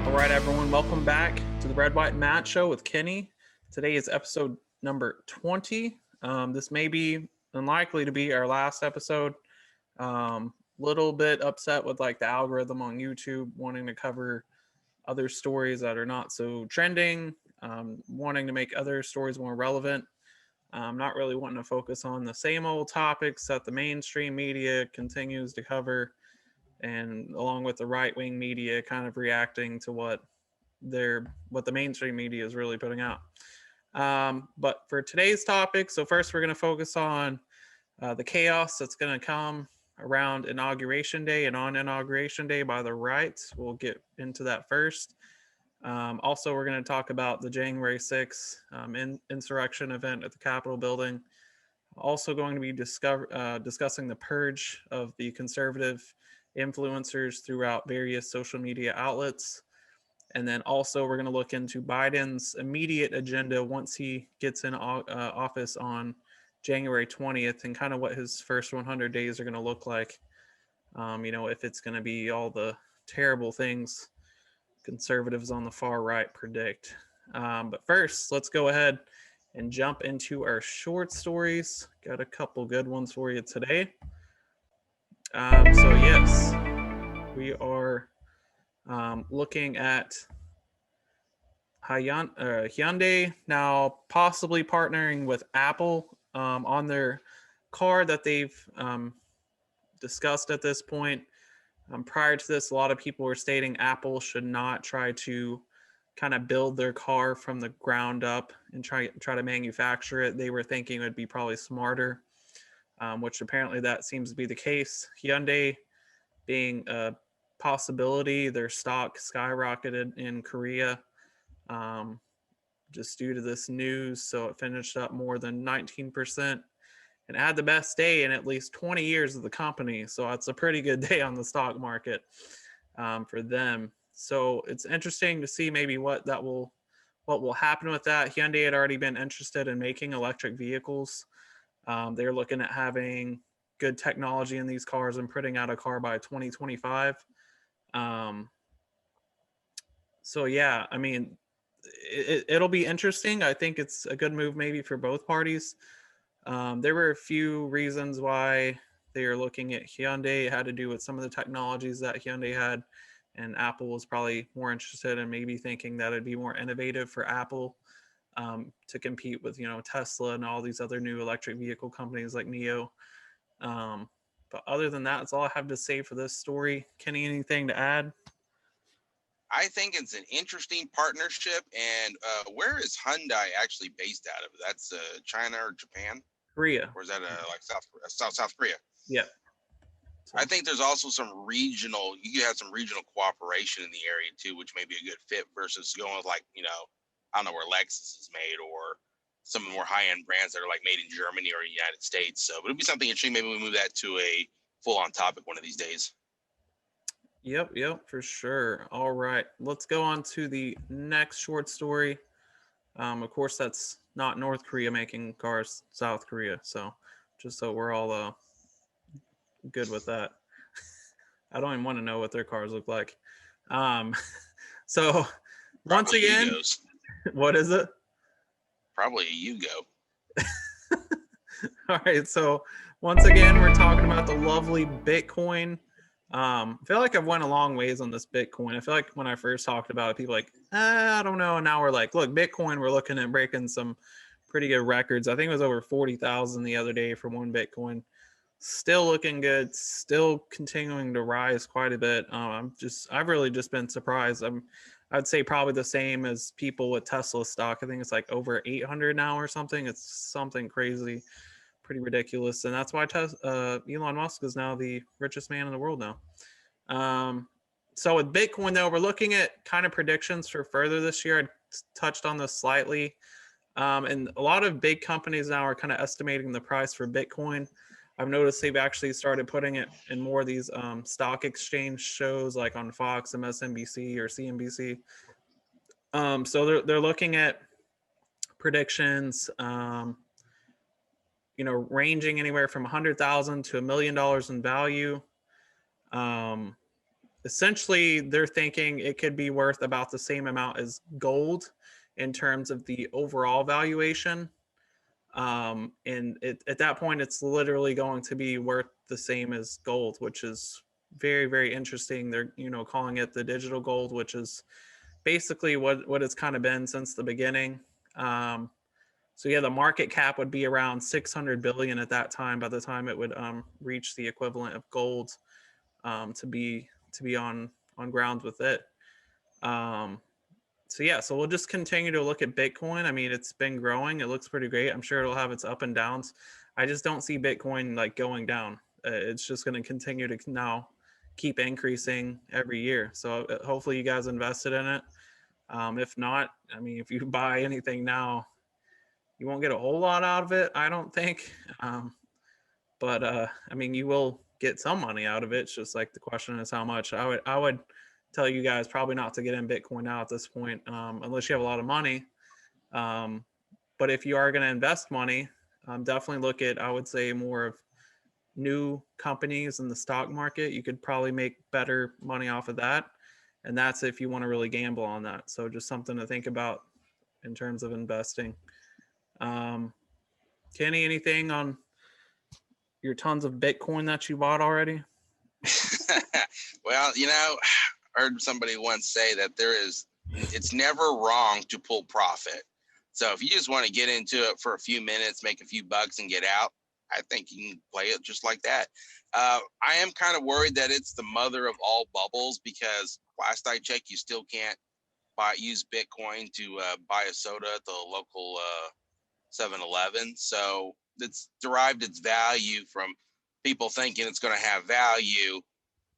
All right, everyone, welcome back to the Red, White, and Matt Show with Kenny. Today is episode number 20. This may be unlikely to be our last episode. Little bit upset with like the algorithm on YouTube wanting to cover other stories that are not so trending, wanting to make other stories more relevant. Not really wanting to focus on the same old topics that the mainstream media continues to cover, and along with the right wing media kind of reacting to what the mainstream media is really putting out. But for today's topic, so first we're going to focus on the chaos that's going to come around Inauguration Day and on Inauguration Day by the right. We'll get into that first. Also, we're going to talk about the January 6th insurrection event at the Capitol building. Also going to be discussing the purge of the conservative influencers throughout various social media outlets. And then also we're going to look into Biden's immediate agenda once he gets in office on January 20th and kind of what his first 100 days are going to look like. If it's going to be all the terrible things conservatives on the far right predict. But first, let's go ahead and jump into our short stories. Got a couple good ones for you today. So yes, we are looking at Hyundai now possibly partnering with Apple on their car that they've discussed at this point. Prior to this, a lot of people were stating Apple should not try to kind of build their car from the ground up and try to manufacture it. They were thinking it would be probably smarter, which apparently that seems to be the case. Hyundai being a possibility, their stock skyrocketed in Korea just due to this news. So it finished up more than 19% and had the best day in at least 20 years of the company. So it's a pretty good day on the stock market for them. So it's interesting to see maybe what will happen with that. Hyundai had already been interested in making electric vehicles. They're looking at having good technology in these cars and putting out a car by 2025. So yeah, I mean, it'll be interesting. I think it's a good move maybe for both parties. There were a few reasons why they are looking at Hyundai. It had to do with some of the technologies that Hyundai had, and Apple was probably more interested in maybe thinking that it'd be more innovative for Apple to compete with Tesla and all these other new electric vehicle companies like NIO. But other than that, that's all I have to say for this story. Kenny, anything to add? I think it's an interesting partnership. And where is Hyundai actually based out of? That's China or Japan? Korea. Or is that like South Korea? Yeah. So. I think there's also you could have some regional cooperation in the area too, which may be a good fit versus going with like, I don't know where Lexus is made or some of the more high-end brands that are like made in Germany or United States. So it'll be something interesting. Maybe we move that to a full-on topic one of these days. Yep, for sure. All right, let's go on to the next short story. Of course, that's not North Korea making cars, South Korea. So just so we're all good with that. I don't even want to know what their cars look like. So Probably once again, Yugos. What is it? Probably a Yugo. All right, so once again, we're talking about the lovely Bitcoin. I feel like I've went a long ways on this Bitcoin. I feel like when I first talked about it, people were like, I don't know. And now we're like, look, Bitcoin, we're looking at breaking some pretty good records. I think it was over 40,000 the other day for one Bitcoin. Still looking good, still continuing to rise quite a bit. I've really just been surprised. I'd say probably the same as people with Tesla stock. I think it's like over 800 now or something. It's something crazy, pretty ridiculous. And that's why Elon Musk is now the richest man in the world now. So with Bitcoin, though, we're looking at kind of predictions for further this year. I touched on this slightly. And a lot of big companies now are kind of estimating the price for Bitcoin. I've noticed they've actually started putting it in more of these stock exchange shows like on Fox, MSNBC, or CNBC. So they're looking at predictions, ranging anywhere from $100,000 to $1 million in value. essentially they're thinking it could be worth about the same amount as gold in terms of the overall valuation. At that point, it's literally going to be worth the same as gold, which is very, very interesting. They're, calling it the digital gold, which is basically what it's kind of been since the beginning. So yeah, the market cap would be around 600 billion at that time. By the time it would reach the equivalent of gold, to be on ground with it. So yeah, so we'll just continue to look at Bitcoin. I mean, it's been growing. It looks pretty great. I'm sure it'll have its up and downs. I just don't see Bitcoin like going down. It's just going to continue to now keep increasing every year. So hopefully you guys invested in it. If not, I mean, if you buy anything now, you won't get a whole lot out of it, I don't think. But I mean, you will get some money out of it. It's just like the question is how much. I would tell you guys probably not to get in Bitcoin now at this point, unless you have a lot of money. But if you are going to invest money, definitely look at, I would say, more of new companies in the stock market. You could probably make better money off of that. And that's if you want to really gamble on that. So just something to think about in terms of investing. Kenny, anything on your tons of Bitcoin that you bought already? Well, I heard somebody once say that it's never wrong to pull profit. So if you just want to get into it for a few minutes, make a few bucks and get out, I think you can play it just like that. I am kind of worried that it's the mother of all bubbles, because last I checked, you still can't use Bitcoin to buy a soda at the local 7-Eleven. So it's derived its value from people thinking it's going to have value,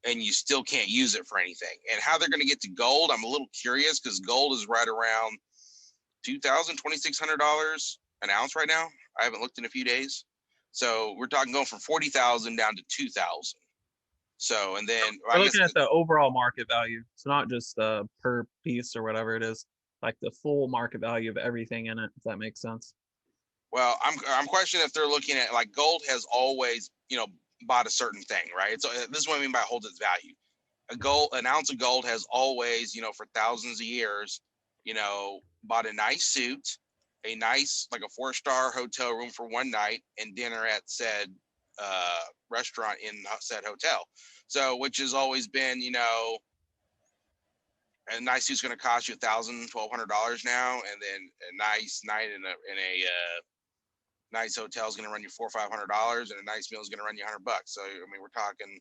and you still can't use it for anything. And how they're going to get to gold, I'm a little curious, because gold is right around $2,000, $2,600 an ounce right now. I haven't looked in a few days. So we're talking going from 40,000 down to 2,000. So, and then we're looking at the overall market value. So not just per piece or whatever it is, like the full market value of everything in it, if that makes sense. Well, I'm questioning if they're looking at, like, gold has always, bought a certain thing, right? So this is what I mean by holds its value. An ounce of gold has always, for thousands of years, bought a nice suit, a nice, like a 4-star hotel room for one night, and dinner at said restaurant in said hotel. So, which has always been, a nice suit's going to cost you $1,000, $1,200 now, and then a nice night in a nice hotel is going to run you $400 or $500, and a nice meal is going to run you $100. So, I mean, we're talking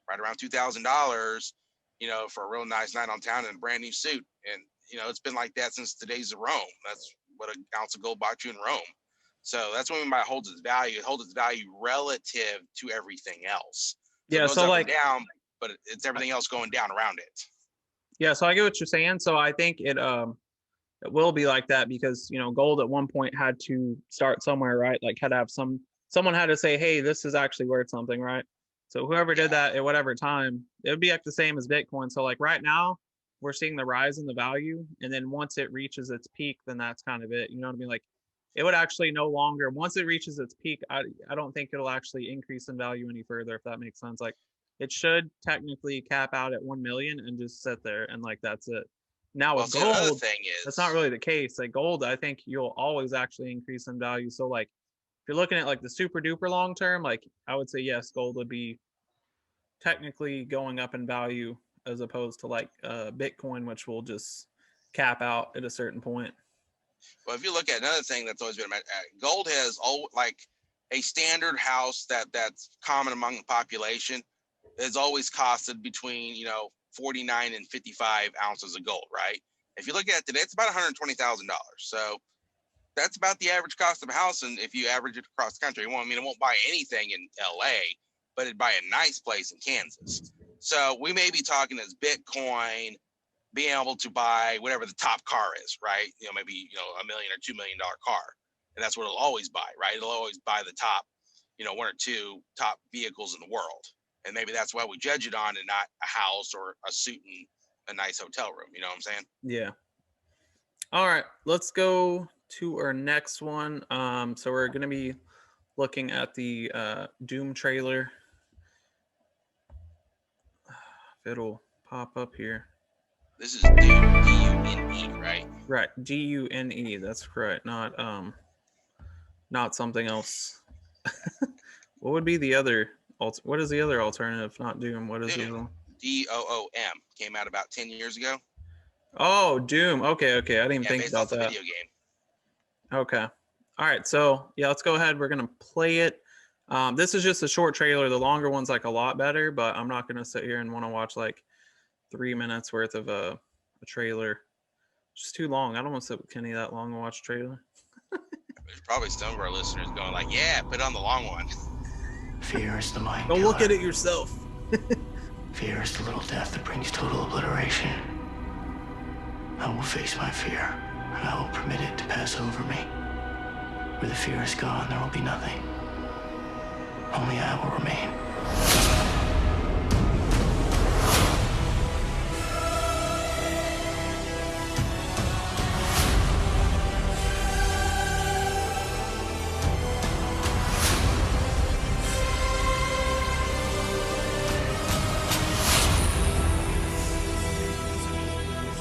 right around $2,000, for a real nice night on town in a brand new suit. And, it's been like that since the days of Rome. That's what an ounce of gold bought you in Rome. So that's what I mean by holds its value. It holds its value relative to everything else. So yeah. it goes So up like and down, but it's everything else going down around it. Yeah. So I get what you're saying. So I think it will be like that because, gold at one point had to start somewhere, right? Like had to have someone had to say, hey, this is actually worth something, right? So whoever did that at whatever time, it would be like the same as Bitcoin. So like right now, we're seeing the rise in the value. And then once it reaches its peak, then that's kind of it. You know what I mean? Like it would actually no longer, once it reaches its peak, I don't think it'll actually increase in value any further, if that makes sense. Like it should technically cap out at 1 million and just sit there. And like, that's it. Now with gold, that's not really the case. Like gold, I think you'll always actually increase in value. So like if you're looking at like the super duper long term, like I would say yes, gold would be technically going up in value as opposed to like Bitcoin, which will just cap out at a certain point. Well, if you look at another thing that's always been gold has like a standard house that's common among the population has always costed between 49 and 55 ounces of gold, right? If you look at it today, it's about $120,000. So that's about the average cost of a house. And if you average it across the country, it won't buy anything in LA, but it'd buy a nice place in Kansas. So we may be talking as Bitcoin being able to buy whatever the top car is, right? Maybe, $1 million or $2 million car. And that's what it'll always buy, right? It'll always buy the top, 1 or 2 top vehicles in the world. And maybe that's why we judge it on and not a house or a suit and a nice hotel room. You know what I'm saying? Yeah. All right, let's go to our next one. So we're going to be looking at the Doom trailer. If it'll pop up here. This is Dune, D-U-N-E, right? Right, Gune. That's correct. Not something else. What would be the other? What is the other alternative? Not Doom. What is the other one? Doom. Came out about 10 years ago. Oh, Doom. Okay. I didn't even think based about off the that. video game. Okay. All right. So yeah, let's go ahead. We're gonna play it. This is just a short trailer. The longer one's like a lot better, but I'm not gonna sit here and want to watch like 3 minutes worth of a trailer. It's just too long. I don't want to sit with Kenny that long and watch a trailer. There's probably some of our listeners going like, "Yeah, put on the long one." Fear is the mind Go killer. look at it yourself. Fear is the little death that brings total obliteration. I will face my fear, and I will permit it to pass over me. Where the fear is gone, there will be nothing. Only I will remain.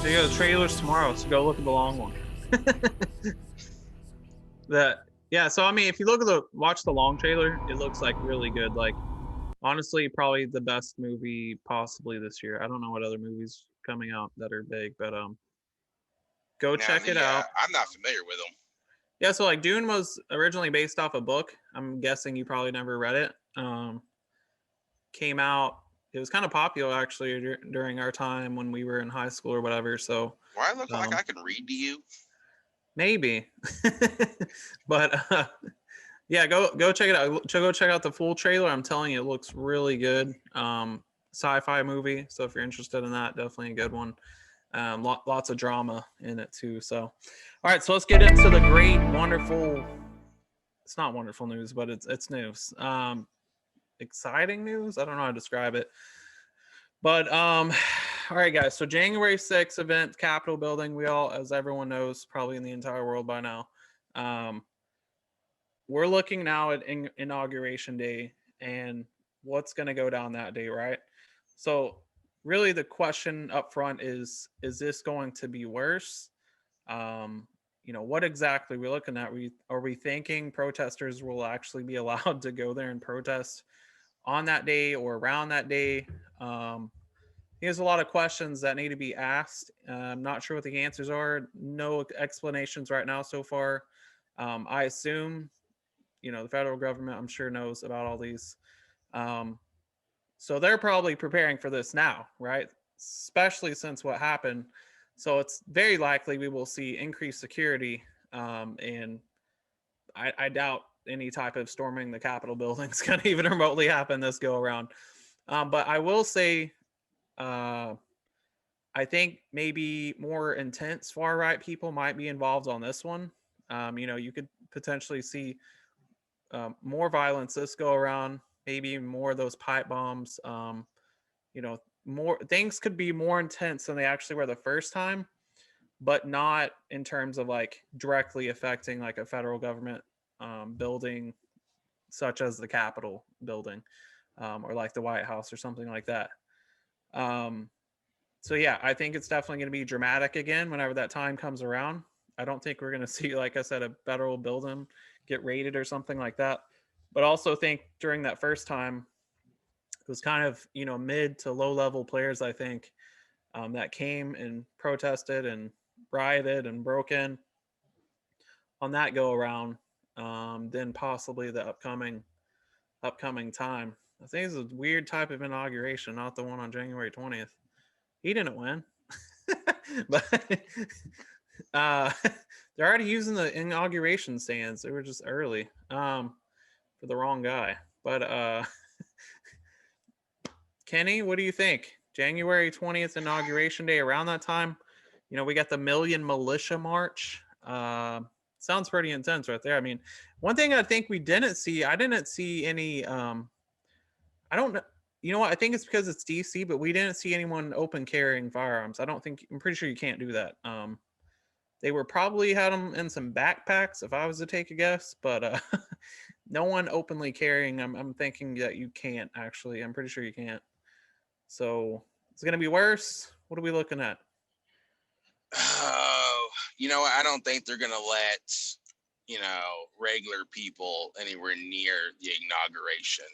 So yeah, the trailer's tomorrow, so go look at the long one. So I mean, if you watch the long trailer, it looks like really good. Like honestly, probably the best movie possibly this year. I don't know what other movies coming out that are big, but go check it out. I'm not familiar with them. Yeah, so like Dune was originally based off a book. I'm guessing you probably never read it. Came out. It was kind of popular actually during our time when we were in high school or whatever. So Do I look like I can read to you? Maybe, but yeah, go check it out. Go check out the full trailer. I'm telling you, it looks really good. Sci-fi movie. So if you're interested in that, definitely a good one. Lots of drama in it too. So, all right, so let's get into the great, wonderful. It's not wonderful news, but it's news. Exciting news. I don't know how to describe it. But all right, guys. So January 6th event, Capitol building. We all, as everyone knows, probably in the entire world by now. We're looking now at Inauguration Day and what's going to go down that day, right? So really the question up front is this going to be worse? What exactly we're looking at? Are we thinking protesters will actually be allowed to go there and protest on that day or around that day? There's a lot of questions that need to be asked. I'm not sure what the answers are. No explanations right now so far. I assume, the federal government, I'm sure, knows about all these. So they're probably preparing for this now, right? Especially since what happened. So it's very likely we will see increased security. And I doubt any type of storming the Capitol building is going to even remotely happen this go around. But I will say, I think maybe more intense far right people might be involved on this one. You could potentially see more violence this go around, maybe more of those pipe bombs. More things could be more intense than they actually were the first time, but not in terms of like directly affecting like a federal government building, such as the Capitol building or like the White House or something like that. So yeah, I think it's definitely going to be dramatic again whenever that time comes around. I don't think we're going to see, like I said, a federal building get raided or something like that. But also think during that first time, it was kind of, mid to low level players, I think, that came and protested and rioted and broke in on that go around. Then possibly the upcoming time. I think it's a weird type of inauguration, not the one on January 20th. He didn't win. But they're already using the inauguration stands. They were just early for the wrong guy. But Kenny, what do you think? January 20th inauguration day, around that time, we got the Million Militia March. Sounds pretty intense right there. I mean, one thing I think I didn't see any I don't know. You know what? I think it's because it's DC, but we didn't see anyone open carrying firearms. I'm pretty sure you can't do that. They were probably had them in some backpacks, if I was to take a guess, but no one openly carrying. I'm thinking that you can't actually. I'm pretty sure you can't. So Is it going to be worse? What are we looking at? Oh, I don't think they're going to let, regular people anywhere near the inauguration.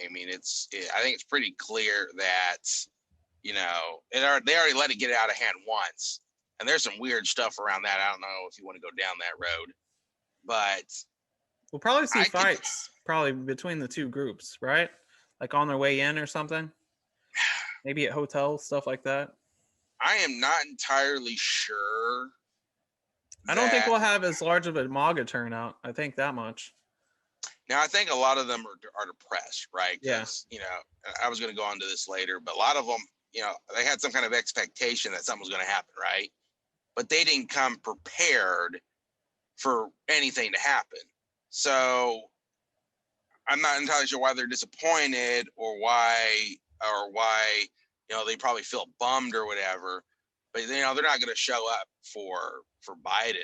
I mean, I think it's pretty clear that, they already let it get out of hand once. And there's some weird stuff around that. I don't know if you want to go down that road, but we'll probably see fights probably between the two groups, right? Like on their way in or something. Maybe at hotels, stuff like that. I am not entirely sure. I don't think we'll have as large of a MAGA turnout. I think that much. Now, I think a lot of them are depressed, right? Because, I was going to go on to this later, but a lot of them, they had some kind of expectation that something was going to happen, right? But they didn't come prepared for anything to happen. So I'm not entirely sure why they're disappointed or why, they probably feel bummed or whatever. But, they're not going to show up for Biden.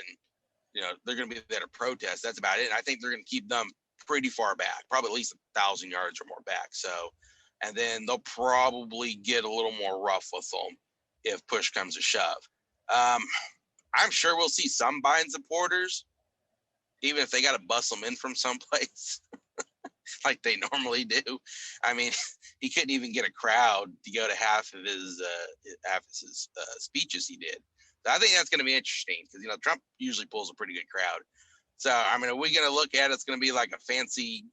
They're going to be there to protest. That's about it. And I think they're going to keep them pretty far back, probably at least 1,000 yards or more back. So, and then they'll probably get a little more rough with them if push comes to shove. I'm sure we'll see some Biden supporters, even if they got to bust them in from someplace like they normally do. I mean, he couldn't even get a crowd to go to half of his speeches he did. So I think that's going to be interesting because, Trump usually pulls a pretty good crowd. So, I mean, are we going to look at it's going to be like a fancy,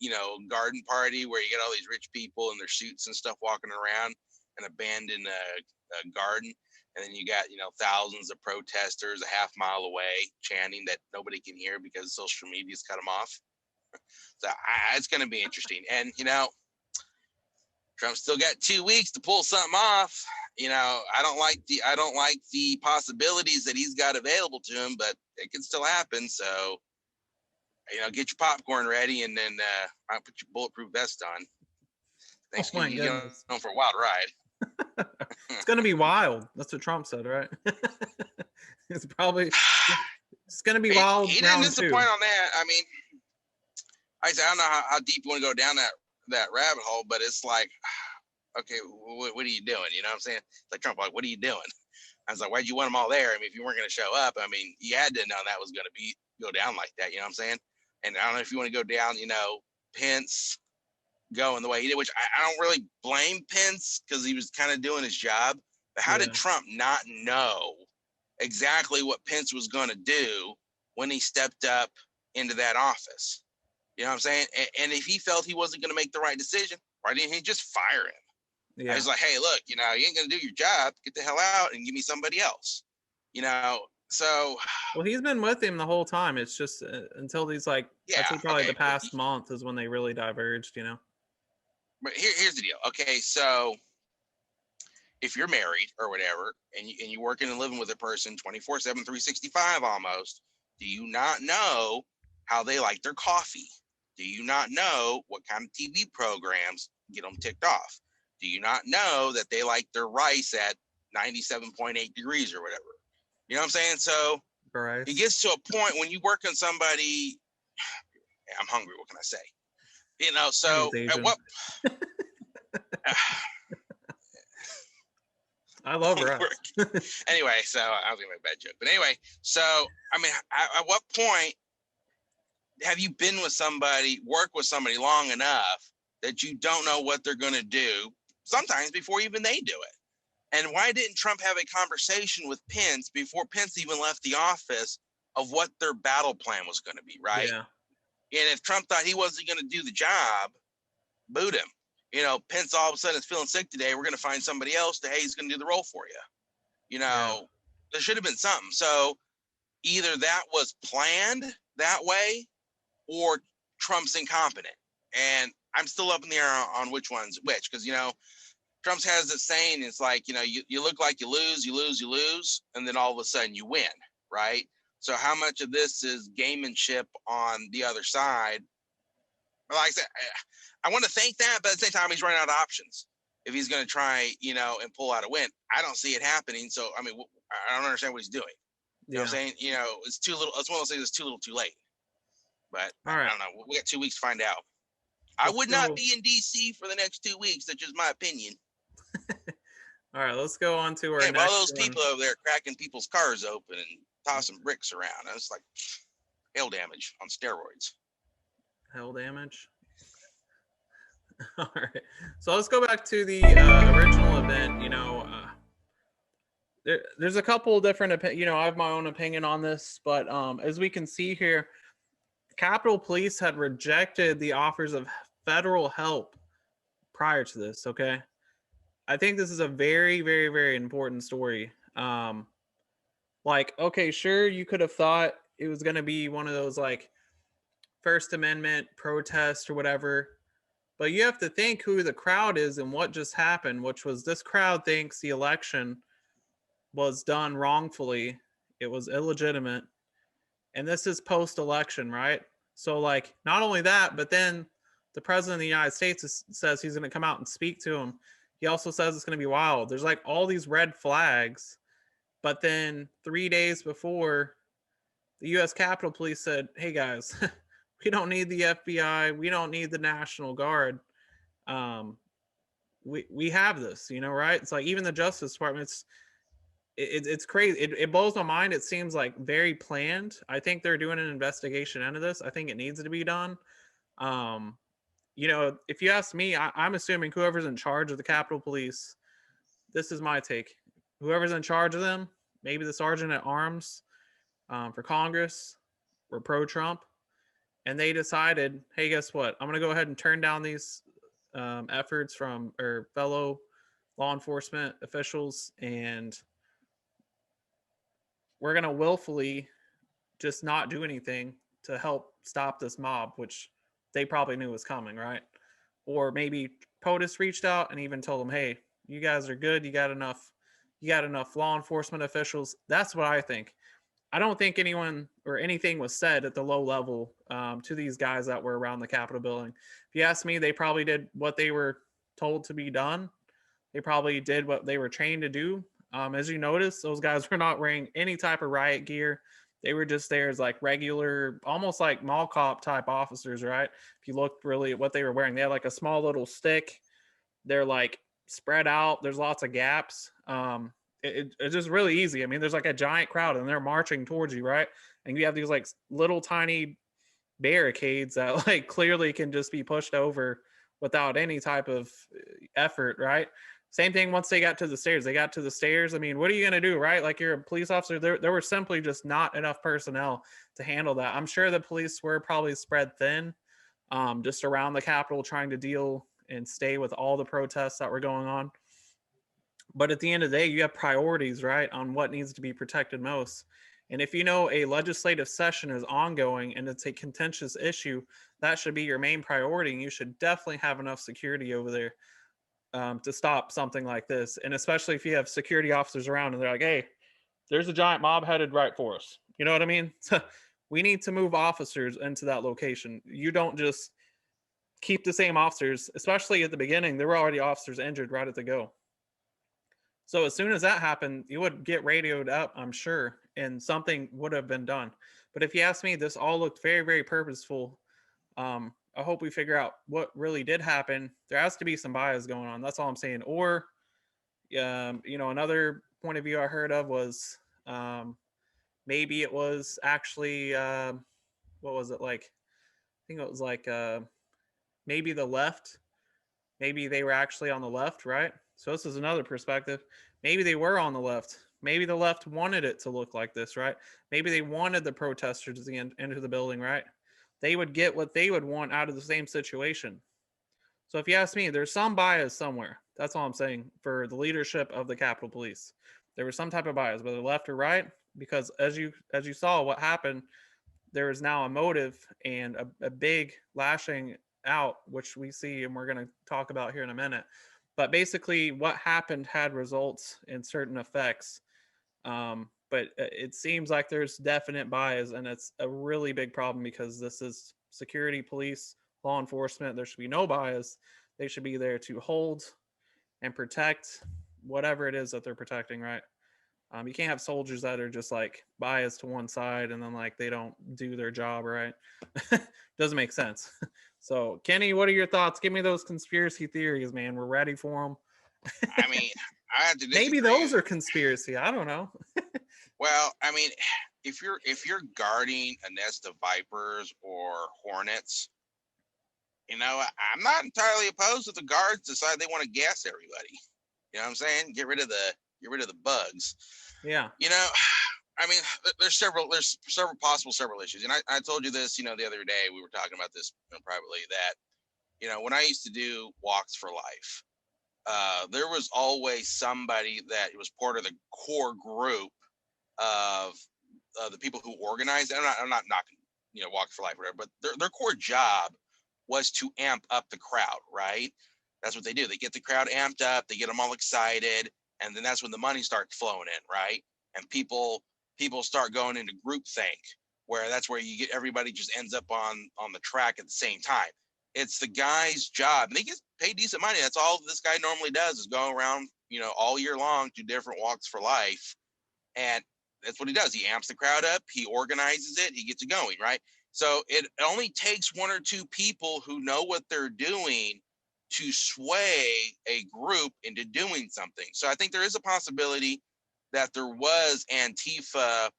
garden party where you get all these rich people in their suits and stuff walking around an abandoned garden? And then you got, thousands of protesters a half mile away chanting that nobody can hear because social media's cut them off. So it's going to be interesting. And, Trump's still got 2 weeks to pull something off. I don't like the possibilities that he's got available to him, but it can still happen. So, get your popcorn ready and then I'll put your bulletproof vest on. Thanks for you going for a wild ride. It's going to be wild. That's what Trump said, right? It's going to be wild. He didn't disappoint on that. I mean, I don't know how deep you want to go down that rabbit hole, but it's like, okay, what are you doing? You know what I'm saying? It's like Trump, like, what are you doing? I was like, why'd you want them all there? I mean, if you weren't going to show up, I mean, you had to know that was going to go down like that. You know what I'm saying? And I don't know if you want to go down, Pence going the way he did, which I don't really blame Pence because he was kind of doing his job. But how did Trump not know exactly what Pence was going to do when he stepped up into that office? You know what I'm saying? And if he felt he wasn't going to make the right decision, why didn't he just fire him? Yeah. I was like, hey, look, you ain't going to do your job. Get the hell out and give me somebody else. So. Well, he's been with him the whole time. It's just until these I'd say probably the past month is when they really diverged, But here's the deal. Okay, so if you're married or whatever, and you're working and living with a person 24/7, 365 almost, do you not know how they like their coffee? Do you not know what kind of TV programs get them ticked off? Do you not know that they like their rice at 97.8 degrees or whatever? You know what I'm saying? So it gets to a point when you work on somebody, I'm hungry, what can I say? So at what... I love rice. Anyway, so I was going to make a bad joke. But anyway, so, I mean, at what point have you been with somebody, work with somebody long enough that you don't know what they're going to do, sometimes before even they do it? And why didn't Trump have a conversation with Pence before Pence even left the office of what their battle plan was going to be, right? Yeah. And if Trump thought he wasn't going to do the job, boot him. Pence all of a sudden is feeling sick today. We're going to find somebody else hey, he's going to do the role for you. There should have been something. So either that was planned that way or Trump's incompetent. And I'm still up in the air on which one's which, because, Trump has this saying, it's like, you look like you lose, and then all of a sudden you win, right? So how much of this is gamemanship on the other side? Like I said, I want to think that, but at the same time, he's running out of options. If he's going to try, and pull out a win, I don't see it happening. So, I mean, I don't understand what he's doing. You know what I'm saying? It's too little. It's one of those things that's too little too late. But all right. I don't know. We got 2 weeks to find out. I would not be in D.C. for the next 2 weeks. That's just my opinion. All right, let's go on to our Yeah, next all those one. people over there cracking people's cars open and tossing bricks around. It's like hail damage on steroids. Hell damage. All right. So let's go back to the original event. There's a couple different I have my own opinion on this, but as we can see here, Capitol Police had rejected the offers of federal help prior to this. Okay, I think this is a very, very, very important story. Like, okay, sure, you could have thought it was going to be one of those like First Amendment protests or whatever, but you have to think who the crowd is and what just happened, which was this crowd thinks the election was done wrongfully, it was illegitimate, and this is post-election, right? So, like, not only that, but then the president of the United States says he's going to come out and speak to him. He also says it's going to be wild. There's like all these red flags, but then 3 days before, the U.S. Capitol Police said, "Hey guys, we don't need the FBI, we don't need the National Guard. Um, we have this, right?" It's like even the Justice Department. It's crazy. It blows my mind. It seems like very planned. I think they're doing an investigation into this. I think it needs to be done. Um, if you ask me, I'm assuming whoever's in charge of the Capitol Police, this is my take. Whoever's in charge of them, maybe the sergeant at arms for Congress, were pro-Trump, and they decided, hey, guess what? I'm going to go ahead and turn down these efforts from our fellow law enforcement officials, and we're going to willfully just not do anything to help stop this mob, which they probably knew was coming, right? Or maybe POTUS reached out and even told them, hey, you guys are good. You got enough law enforcement officials. That's what I think. I don't think anyone or anything was said at the low level to these guys that were around the Capitol building. If you ask me, they probably did what they were told to be done. They probably did what they were trained to do. As you notice, those guys were not wearing any type of riot gear. They were just there as like regular, almost like mall cop type officers, right? If you looked really at what they were wearing, they had like a small little stick. They're like spread out. There's lots of gaps. It's just really easy. I mean, there's like a giant crowd and they're marching towards you, right? And you have these like little tiny barricades that like clearly can just be pushed over without any type of effort, right? Same thing once they got to the stairs. They got to the stairs. I mean, what are you going to do, right? Like you're a police officer. There were simply just not enough personnel to handle that. I'm sure the police were probably spread thin just around the Capitol trying to deal and stay with all the protests that were going on. But at the end of the day, you have priorities, right, on what needs to be protected most. And if you know a legislative session is ongoing and it's a contentious issue, that should be your main priority. And you should definitely have enough security over there to stop something like this. And especially if you have security officers around and they're like, hey, there's a giant mob headed right for us. You know what I mean? We need to move officers into that location. You don't just keep the same officers, especially at the beginning. There were already officers injured right at the go. So as soon as that happened, you would get radioed up, I'm sure, and something would have been done. But if you ask me, this all looked very, very purposeful. I hope we figure out what really did happen. There has to be some bias going on. That's all I'm saying. Or, another point of view I heard of was maybe it was actually, what was it like? I think it was like maybe the left. Maybe they were actually on the left, right? So this is another perspective. Maybe they were on the left. Maybe the left wanted it to look like this, right? Maybe they wanted the protesters to get into the building, right? They would get what they would want out of the same situation. So if you ask me, there's some bias somewhere. That's all I'm saying for the leadership of the Capitol Police. There was some type of bias, whether left or right, because as you saw what happened, there is now a motive and a big lashing out, which we see and we're going to talk about here in a minute. But basically, what happened had results in certain effects. But it seems like there's definite bias, and it's a really big problem because this is security, police, law enforcement. There should be no bias. They should be there to hold and protect whatever it is that they're protecting, right? You can't have soldiers that are just like biased to one side and then like they don't do their job, right? Doesn't make sense. So, Kenny, what are your thoughts? Give me those conspiracy theories, man. We're ready for them. I mean, I have to disagree. Maybe those are conspiracy. I don't know. Well, I mean, if you're guarding a nest of vipers or hornets, I'm not entirely opposed if the guards decide they want to gas everybody. You know what I'm saying? Get rid of the bugs. Yeah. I mean, there's several possible issues, and I told you this, the other day we were talking about this privately, that when I used to do walks for life, there was always somebody that was part of the core group of the people who organized. I'm not knocking walks for life or whatever, but their core job was to amp up the crowd, right? That's what they do. They get the crowd amped up, they get them all excited, and then that's when the money starts flowing in, right? And people start going into groupthink, where that's where you get everybody just ends up on the track at the same time. It's the guy's job, and he gets paid decent money. That's all this guy normally does, is go around, all year long to different walks for life. And that's what he does. He amps the crowd up, he organizes it, he gets it going, right? So it only takes one or two people who know what they're doing to sway a group into doing something. So I think there is a possibility that there was Antifa,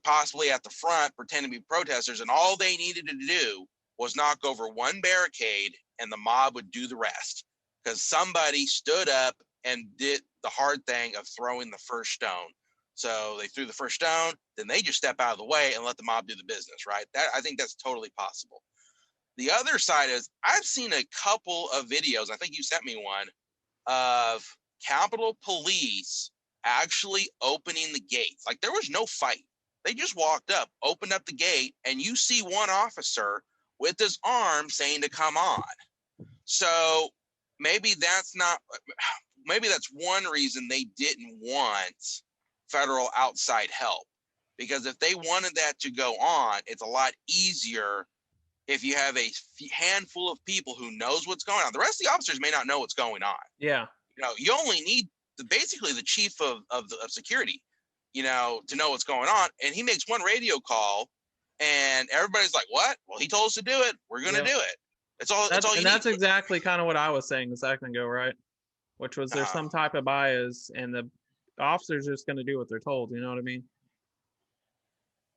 possibly at the front pretending to be protesters, and all they needed to do was knock over one barricade and the mob would do the rest, because somebody stood up and did the hard thing of throwing the first stone. So they threw the first stone, then they just step out of the way and let the mob do the business, right? I think that's totally possible. The other side is, I've seen a couple of videos, I think you sent me one, of Capitol Police actually opening the gates. Like, there was no fight. They just walked up, opened up the gate, and you see one officer with his arm saying to come on. So maybe that's one reason they didn't want federal outside help, because if they wanted that to go on, it's a lot easier if you have a handful of people who knows what's going on. The rest of the officers may not know what's going on. Yeah. You only need basically the chief of security, to know what's going on. And he makes one radio call and everybody's like, what? Well, he told us to do it. We're going to do it. That's all you need. That's exactly kind of what I was saying a second ago, right? Which was there's some type of bias, and the officer's just going to do what they're told. You know what I mean?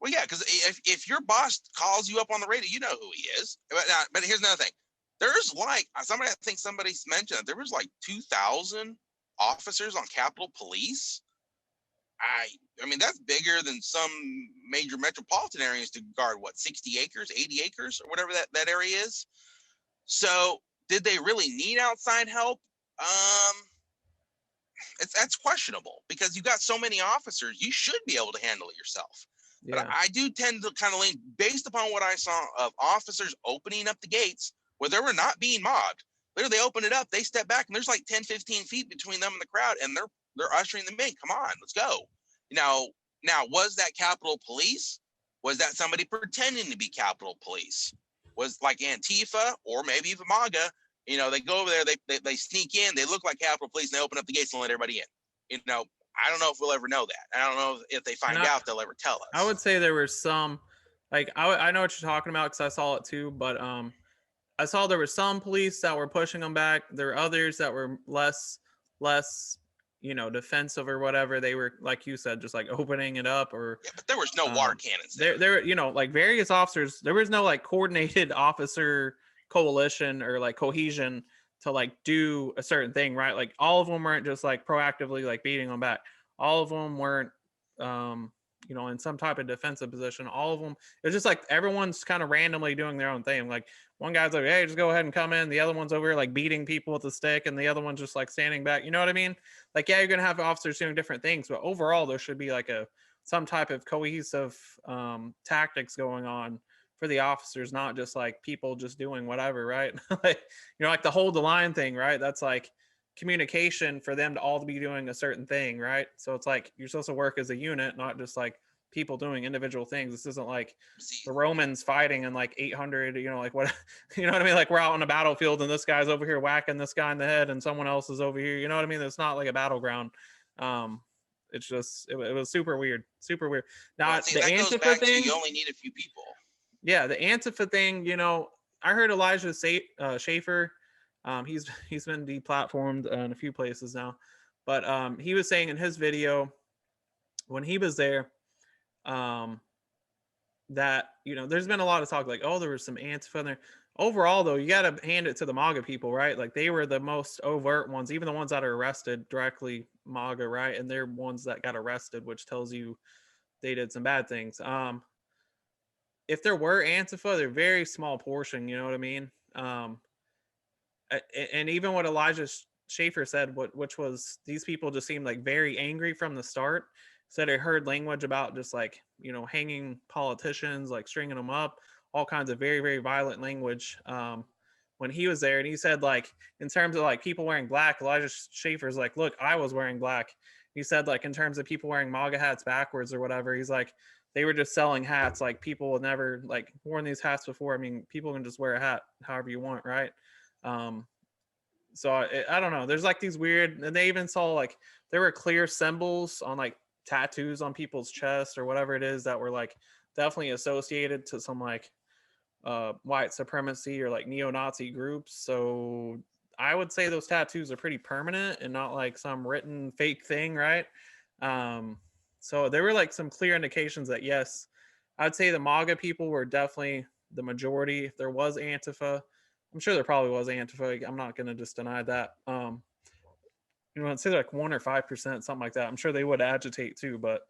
Well, yeah, because if your boss calls you up on the radio, you know who he is. But here's another thing. There's I think somebody mentioned that there was like 2,000 officers on Capitol Police. I mean, that's bigger than some major metropolitan areas to guard, 60 acres, 80 acres, or whatever that area is. So did they really need outside help? That's questionable, because you got so many officers, you should be able to handle it yourself. Yeah. But I do tend to kind of lean, based upon what I saw of officers opening up the gates where they were not being mobbed. Literally, they open it up, they step back, and there's like 10, 15 feet between them and the crowd, and they're ushering them in. Come on, let's go. Now, was that Capitol Police? Was that somebody pretending to be Capitol Police? Was like Antifa or maybe even MAGA? They go over there, they sneak in, they look like Capitol Police, and they open up the gates and let everybody in. I don't know if we'll ever know that. I don't know if they find out, they'll ever tell us. I would say there were some, like, I know what you're talking about because I saw it too, but I saw there were some police that were pushing them back. There were others that were less, defensive or whatever. They were, like you said, just like opening it up. Or yeah, but there was no water cannons there. Like various officers. There was no like coordinated officer coalition or like cohesion to like do a certain thing, right? Like all of them weren't just like proactively like beating them back. All of them weren't, in some type of defensive position. All of them, it was just like everyone's kind of randomly doing their own thing. Like one guy's like, hey, just go ahead and come in. The other one's over here like beating people with a stick, and the other one's just like standing back. You know what I mean? Like, yeah, you're gonna have officers doing different things, but overall there should be like some type of cohesive tactics going on for the officers, not just like people just doing whatever, right? Like, like the hold the line thing, right? That's like communication for them to all be doing a certain thing, right? So it's like you're supposed to work as a unit, not just like people doing individual things. This isn't like the Romans fighting in like 800, like what, you know what I mean? Like we're out on a battlefield and this guy's over here whacking this guy in the head and someone else is over here. You know what I mean? It's not like a battleground. It's just, it was super weird. Now, well, the Antifa thing, you only need a few people. Yeah, the Antifa thing, I heard Elijah Schaefer, he's been deplatformed in a few places now, But he was saying in his video when he was there, that, you know, there's been a lot of talk like, oh, there was some Antifa in there. Overall, though, you got to hand it to the MAGA people, right? Like, they were the most overt ones, even the ones that are arrested directly MAGA, right? And they're ones that got arrested, which tells you they did some bad things. If there were Antifa, they're very small portion, you know what I mean? And even what Elijah Schaefer said, which was these people just seemed like very angry from the start. Said I heard language about just like, you know, hanging politicians, like stringing them up, all kinds of very, very violent language when he was there. And he said, like, in terms of like people wearing black, Elijah Schaefer's like, look, I was wearing black. He said, like, in terms of people wearing MAGA hats backwards or whatever, he's like, they were just selling hats. Like, people would never like worn these hats before. I mean, people can just wear a hat however you want, right? So I don't know. There's like these weird, and they even saw like there were clear symbols on like tattoos on people's chests or whatever it is that were like definitely associated to some like white supremacy or like neo-Nazi groups. So I would say those tattoos are pretty permanent and not like some written fake thing, right? So there were like some clear indications that yes, I'd say the MAGA people were definitely the majority. If there was Antifa, I'm sure there probably was Antifa. I'm not going to just deny that. You know, I'd say like 1 or 5%, something like that. I'm sure they would agitate too, but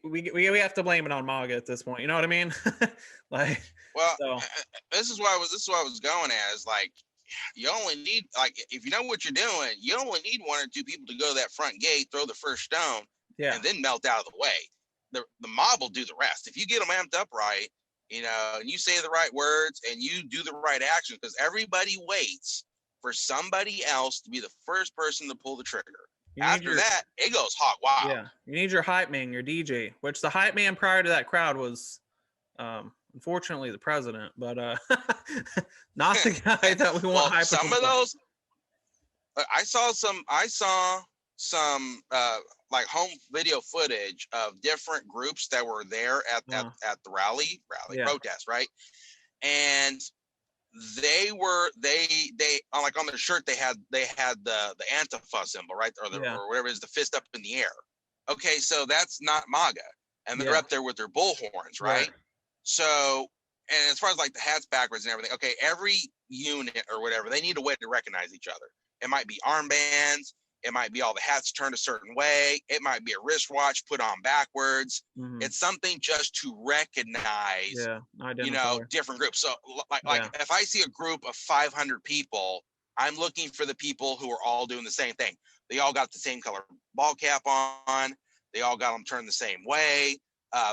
we have to blame it on MAGA at this point. You know what I mean? Like, well, so. this is what I was going at. Is like, you only need, like, if you know what you're doing, you only need 1 or 2 people to go to that front gate, throw the first stone, and then melt out of the way. The mob will do the rest. If you get them amped up right, you know, and you say the right words and you do the right actions, because everybody waits for somebody else to be the first person to pull the trigger. After that, it goes hog wild. Yeah, you need your hype man, your DJ, which the hype man prior to that crowd was unfortunately the president, but not the guy that we want. Well, some of those, I saw some like home video footage of different groups that were there at the rally protest, right? And they like on their shirt they had the Antifa symbol, right? Or whatever it is, the fist up in the air. Okay, so that's not MAGA, and they're up there with their bullhorns, right? So, and as far as like the hats backwards and everything, okay, every unit or whatever, they need a way to recognize each other. It might be armbands. It might be all the hats turned a certain way. It might be a wristwatch put on backwards. Mm-hmm. It's something just to recognize, you know, different groups. So like if I see a group of 500 people, I'm looking for the people who are all doing the same thing. They all got the same color ball cap on. They all got them turned the same way.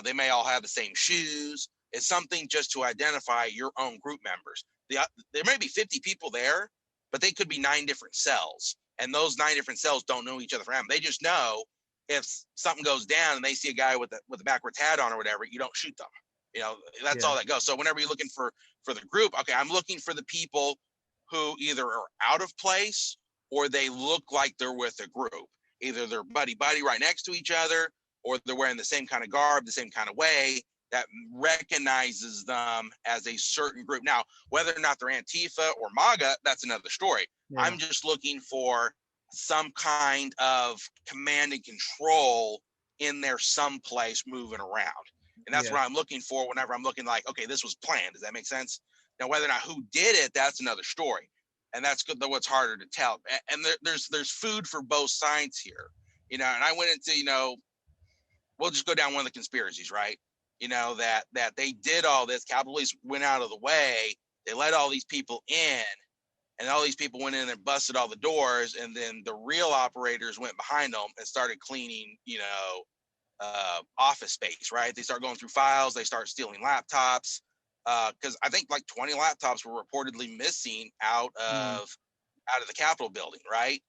They may all have the same shoes. It's something just to identify your own group members. There may be 50 people there, but they could be 9 different cells. And those 9 different cells don't know each other from them. They just know if something goes down and they see a guy with a backwards hat on or whatever, you don't shoot them. You know, that's all that goes. So whenever you're looking for the group, okay, I'm looking for the people who either are out of place or they look like they're with a group. Either they're buddy right next to each other, or they're wearing the same kind of garb, the same kind of way that recognizes them as a certain group. Now, whether or not they're Antifa or MAGA, that's another story. I'm just looking for some kind of command and control in there someplace moving around. And that's what I'm looking for whenever I'm looking like, okay, this was planned. Does that make sense? Now, whether or not who did it, that's another story. And that's good, though, what's harder to tell. And there's food for both sides here. You know, and I went into, you know, we'll just go down one of the conspiracies, right? You know, that they did all this, Capitol Police went out of the way, they let all these people in, and all these people went in and busted all the doors, and then the real operators went behind them and started cleaning, you know, office space, right? They start going through files, they start stealing laptops, because I think like 20 laptops were reportedly missing out of the Capitol building, right?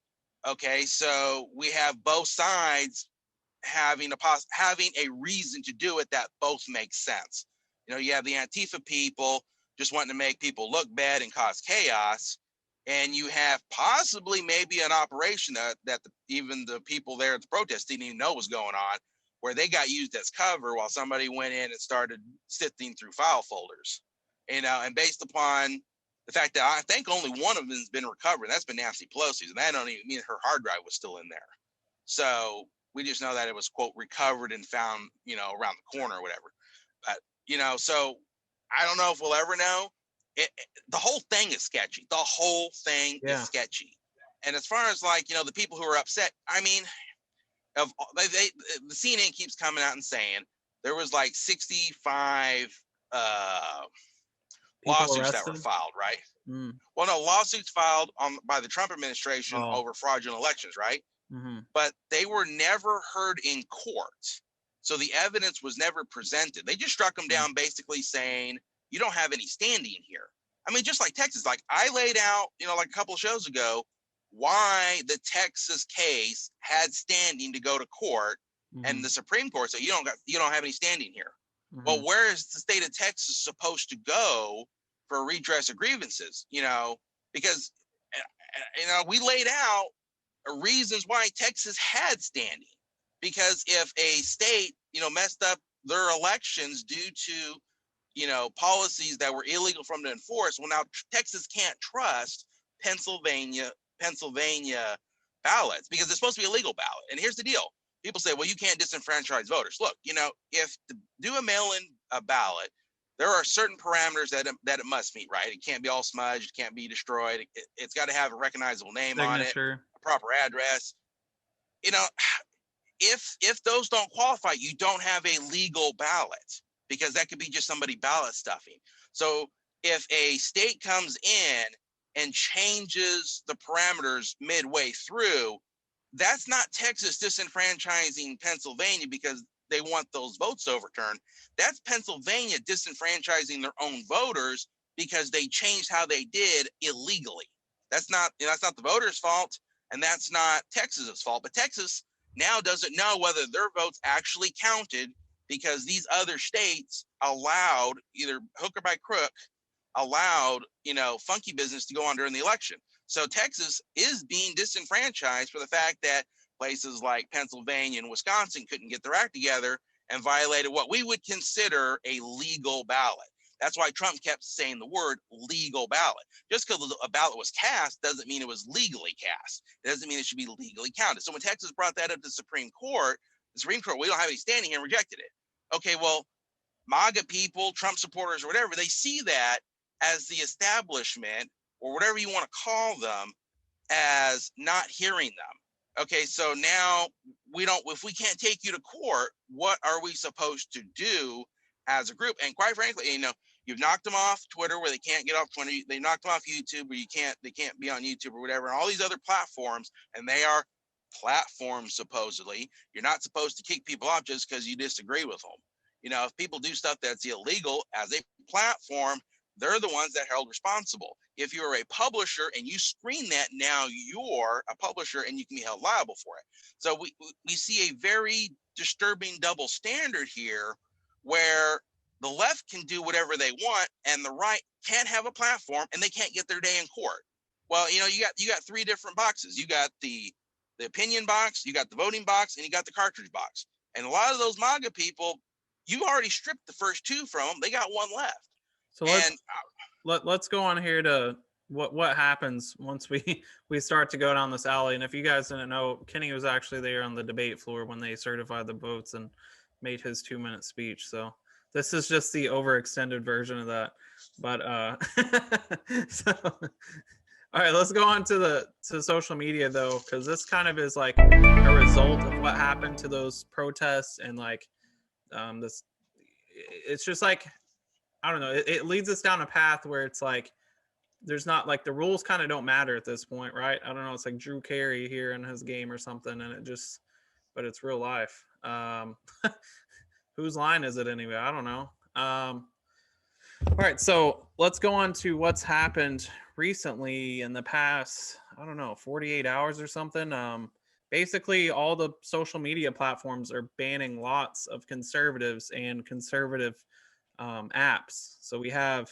Okay, so we have both sides having a reason to do it that both make sense. You know, you have the Antifa people just wanting to make people look bad and cause chaos, and you have possibly maybe an operation that even the people there at the protest didn't even know was going on, where they got used as cover while somebody went in and started sifting through file folders. You know, and based upon the fact that I think only one of them has been recovered. That's been Nancy Pelosi's, and that don't even mean her hard drive was still in there. So we just know that it was, quote, recovered and found, around the corner or whatever. But, so I don't know if we'll ever know. The whole thing is sketchy. The whole thing is sketchy. And as far as the people who are upset, I mean, the CNN keeps coming out and saying there was 65 lawsuits that were filed, right? Well, no, lawsuits filed by the Trump administration over fraudulent elections, right? But they were never heard in court. So the evidence was never presented. They just struck them down basically saying, you don't have any standing here. I mean, just like Texas, I laid out, a couple of shows ago, why the Texas case had standing to go to court and the Supreme Court said, you don't have any standing here. Well, where is the state of Texas supposed to go for redress of grievances? Because, we laid out reasons why Texas had standing. Because if a state, messed up their elections due to, policies that were illegal for them to enforce, well, now Texas can't trust Pennsylvania ballots because it's supposed to be a legal ballot. And here's the deal. People say, well, you can't disenfranchise voters. Look, if to do a mail-in ballot, there are certain parameters that it must meet, right? It can't be all smudged, it can't be destroyed. It's got to have a recognizable name on it, a proper address. If those don't qualify, you don't have a legal ballot because that could be just somebody ballot stuffing. So if a state comes in and changes the parameters midway through, that's not Texas disenfranchising Pennsylvania because they want those votes overturned. That's Pennsylvania disenfranchising their own voters because they changed how they did illegally. That's not the voters' fault, and that's not Texas's fault. But Texas now doesn't know whether their votes actually counted because these other states allowed, either hook or by crook, funky business to go on during the election. So Texas is being disenfranchised for the fact that places like Pennsylvania and Wisconsin couldn't get their act together and violated what we would consider a legal ballot. That's why Trump kept saying the word legal ballot. Just because a ballot was cast doesn't mean it was legally cast. It doesn't mean it should be legally counted. So when Texas brought that up to the Supreme Court, we don't have any standing here, and rejected it. Okay, well, MAGA people, Trump supporters, or whatever, they see that as the establishment, or whatever you want to call them, as not hearing them. Okay, so now if we can't take you to court, what are we supposed to do as a group? And quite frankly, you've knocked them off Twitter where they can't get off Twitter. They knocked them off YouTube where they can't be on YouTube or whatever, and all these other platforms, and they are platforms supposedly. You're not supposed to kick people off just because you disagree with them. If people do stuff that's illegal as a platform, they're the ones that are held responsible. If you're a publisher and you screen that, now you're a publisher and you can be held liable for it. So we see a very disturbing double standard here where the left can do whatever they want and the right can't have a platform and they can't get their day in court. Well, you got three different boxes. You got the opinion box, you got the voting box, and you got the cartridge box. And a lot of those MAGA people, you already stripped the first two from them. They got one left. So let's go on here to what happens once we start to go down this alley. And if you guys didn't know, Kenny was actually there on the debate floor when they certified the votes and made his 2-minute speech. So this is just the overextended version of that. But so all right, let's go on to social media though, because this kind of is like a result of what happened to those protests and this. It's just like, I don't know. It leads us down a path where it's like there's not the rules kind of don't matter at this point, right? I don't know. It's like Drew Carey here in his game or something, and but it's real life. Whose line is it anyway? I don't know. All right, so let's go on to what's happened recently in the past, 48 hours or something. Basically, all the social media platforms are banning lots of conservatives and conservative apps. So we have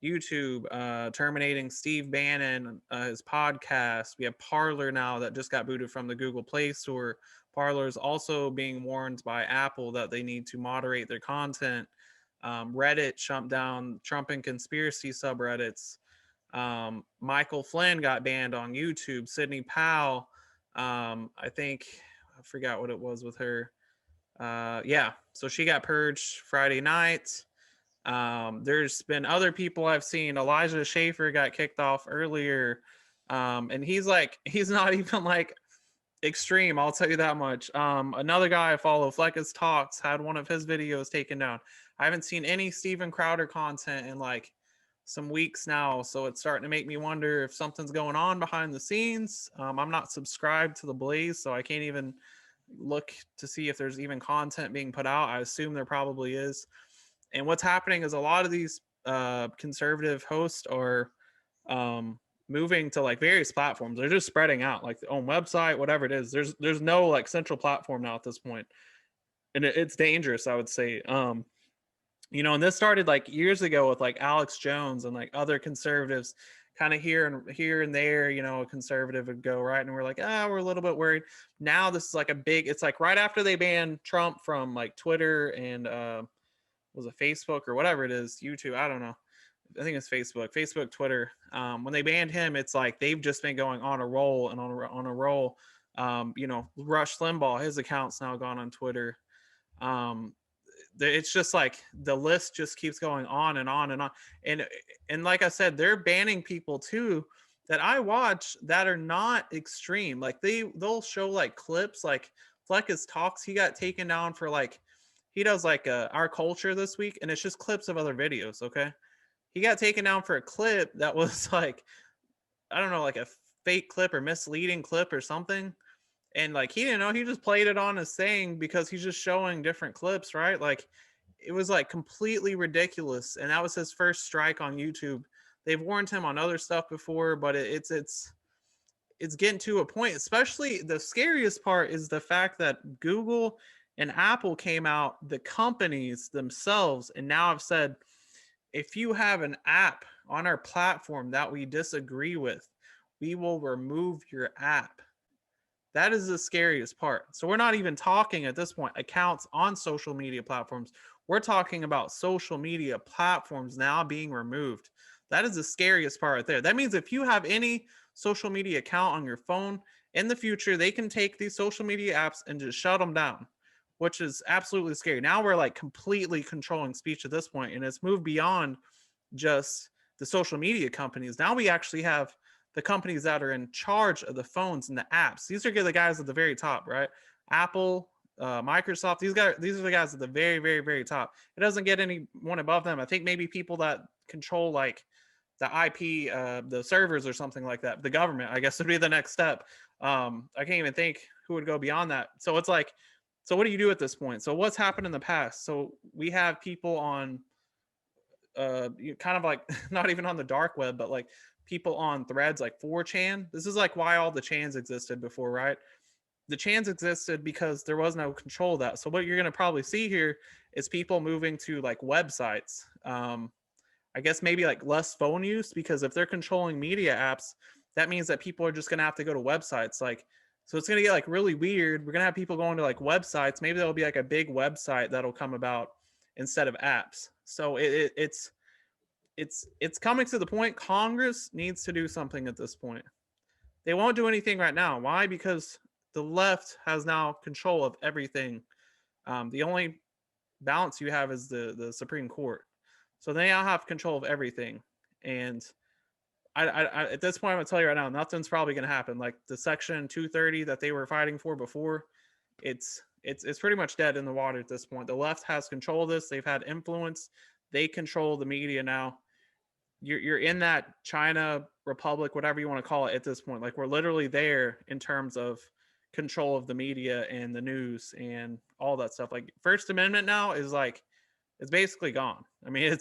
YouTube terminating Steve Bannon, his podcast. We have Parler now that just got booted from the Google Play Store. Parler is also being warned by Apple that they need to moderate their content. Reddit shut down Trump and conspiracy subreddits. Michael Flynn got banned on YouTube. Sidney Powell, I think, I forgot what it was with her. Yeah, so she got purged Friday night. There's been other people I've seen. Elijah Schaefer got kicked off earlier. And he's not even like extreme, I'll tell you that much. Another guy I follow, Fleckus Talks, had one of his videos taken down. I haven't seen any Steven Crowder content in like some weeks now, so it's starting to make me wonder if something's going on behind the scenes. I'm not subscribed to the Blaze, so I can't even look to see if there's even content being put out. I assume there probably is. And what's happening is a lot of these conservative hosts are moving to like various platforms. They're just spreading out, like their own website, whatever it is. There's no like central platform now at this point, and it's dangerous, I would say. And this started like years ago with like Alex Jones and like other conservatives, kind of here and there. A conservative would go right, and we're like, we're a little bit worried. Now this is like it's like right after they banned Trump from like Twitter and was it Facebook or whatever it is, YouTube, I don't know. I think it's Facebook, Twitter. When they banned him, it's like they've just been going on a roll and on a roll. Rush Limbaugh, his account's now gone on Twitter. It's just like the list just keeps going on and on and on. And like I said, they're banning people too that I watch that are not extreme. Like they'll show like clips, like Fleckus Talks. He got taken down for like, he does like our culture this week, and it's just clips of other videos. Okay. He got taken down for a clip that was like, I don't know, like a fake clip or misleading clip or something. And like, he didn't know, he just played it on his thing because he's just showing different clips, right? Like it was like completely ridiculous. And that was his first strike on YouTube. They've warned him on other stuff before, but it's getting to a point, especially the scariest part is the fact that Google and Apple came out, the companies themselves, and now have said, if you have an app on our platform that we disagree with, we will remove your app. That is the scariest part. So we're not even talking at this point accounts on social media platforms. We're talking about social media platforms now being removed. That is the scariest part right there. That means if you have any social media account on your phone, in the future, they can take these social media apps and just shut them down, which is absolutely scary. Now we're like completely controlling speech at this point, and it's moved beyond just the social media companies. Now we actually have the companies that are in charge of the phones and the apps. These are the guys at the very top, right? Apple, Microsoft. These are the guys at the very, very, very top. It doesn't get anyone above them. I think maybe people that control like the IP, the servers or something like that. The government, I guess, would be the next step. I can't even think who would go beyond that. So it's like, so what do you do at this point? So what's happened in the past? So we have people on kind of like not even on the dark web, but like people on threads like 4chan. This is like why all the chans existed before, right? The chans existed because there was no control of that. So what you're going to probably see here is people moving to like websites. I guess maybe like less phone use, because if they're controlling media apps, that means that people are just going to have to go to websites. Like, so it's going to get like really weird. We're going to have people going to like websites. Maybe there'll be like a big website that'll come about instead of apps. So it's coming to the point. Congress needs to do something at this point. They won't do anything right now. Why? Because the left has now control of everything. The only balance you have is the Supreme Court. So they now have control of everything. And I at this point, I'm gonna tell you right now, nothing's probably gonna happen. Like the Section 230 that they were fighting for before, it's pretty much dead in the water at this point. The left has control of this. They've had influence. They control the media now. You're in that China Republic, whatever you want to call it at this point. Like we're literally there in terms of control of the media and the news and all that stuff. Like First Amendment now is like, it's basically gone. I mean,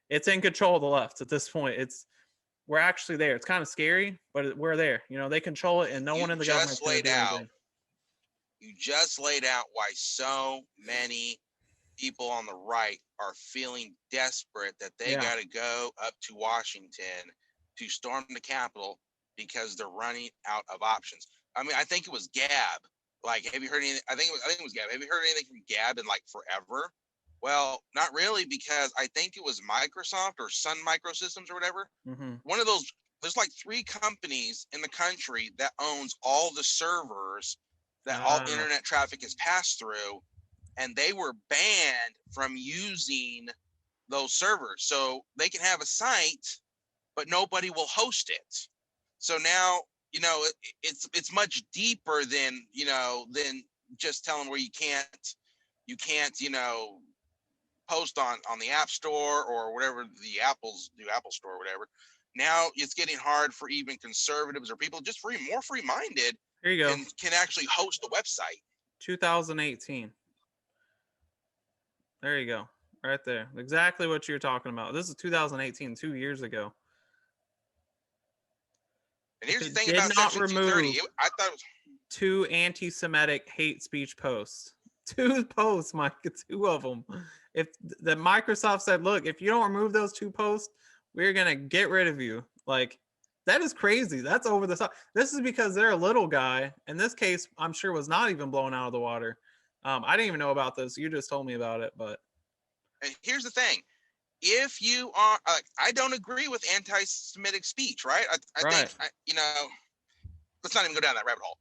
it's in control of the left at this point. We're actually there. It's kind of scary, but we're there. They control it, and no one in the government can do anything. You just laid out why so many people on the right are feeling desperate that they got to go up to Washington to storm the Capitol because they're running out of options. I mean, I think it was Gab. Like, have you heard anything? I think it was Gab. Have you heard anything from Gab in like forever? Well, not really, because I think it was Microsoft or Sun Microsystems or whatever. Mm-hmm. One of those, there's like 3 companies in the country that owns all the servers that all internet traffic is passed through, and they were banned from using those servers. So they can have a site, but nobody will host it. So now, it's much deeper than, than just telling where you can't, post on the App Store or whatever the Apples do, Apple Store or whatever. Now it's getting hard for even conservatives or people just more free-minded Here you go. can actually host a website. 2018. There you go. Right there. Exactly what you're talking about. This is 2018, 2 years ago. And here's the thing about Section 230. I thought it was 2 anti-Semitic hate speech posts. 2 posts, Mike. 2 of them. If the Microsoft said, look, if you don't remove those 2 posts, we're going to get rid of you. Like, that is crazy. That's over the top. This is because they're a little guy. In this case, I'm sure was not even blown out of the water. I didn't even know about this. You just told me about it, but. And here's the thing. If you are, I don't agree with anti-Semitic speech, right? I think, let's not even go down that rabbit hole.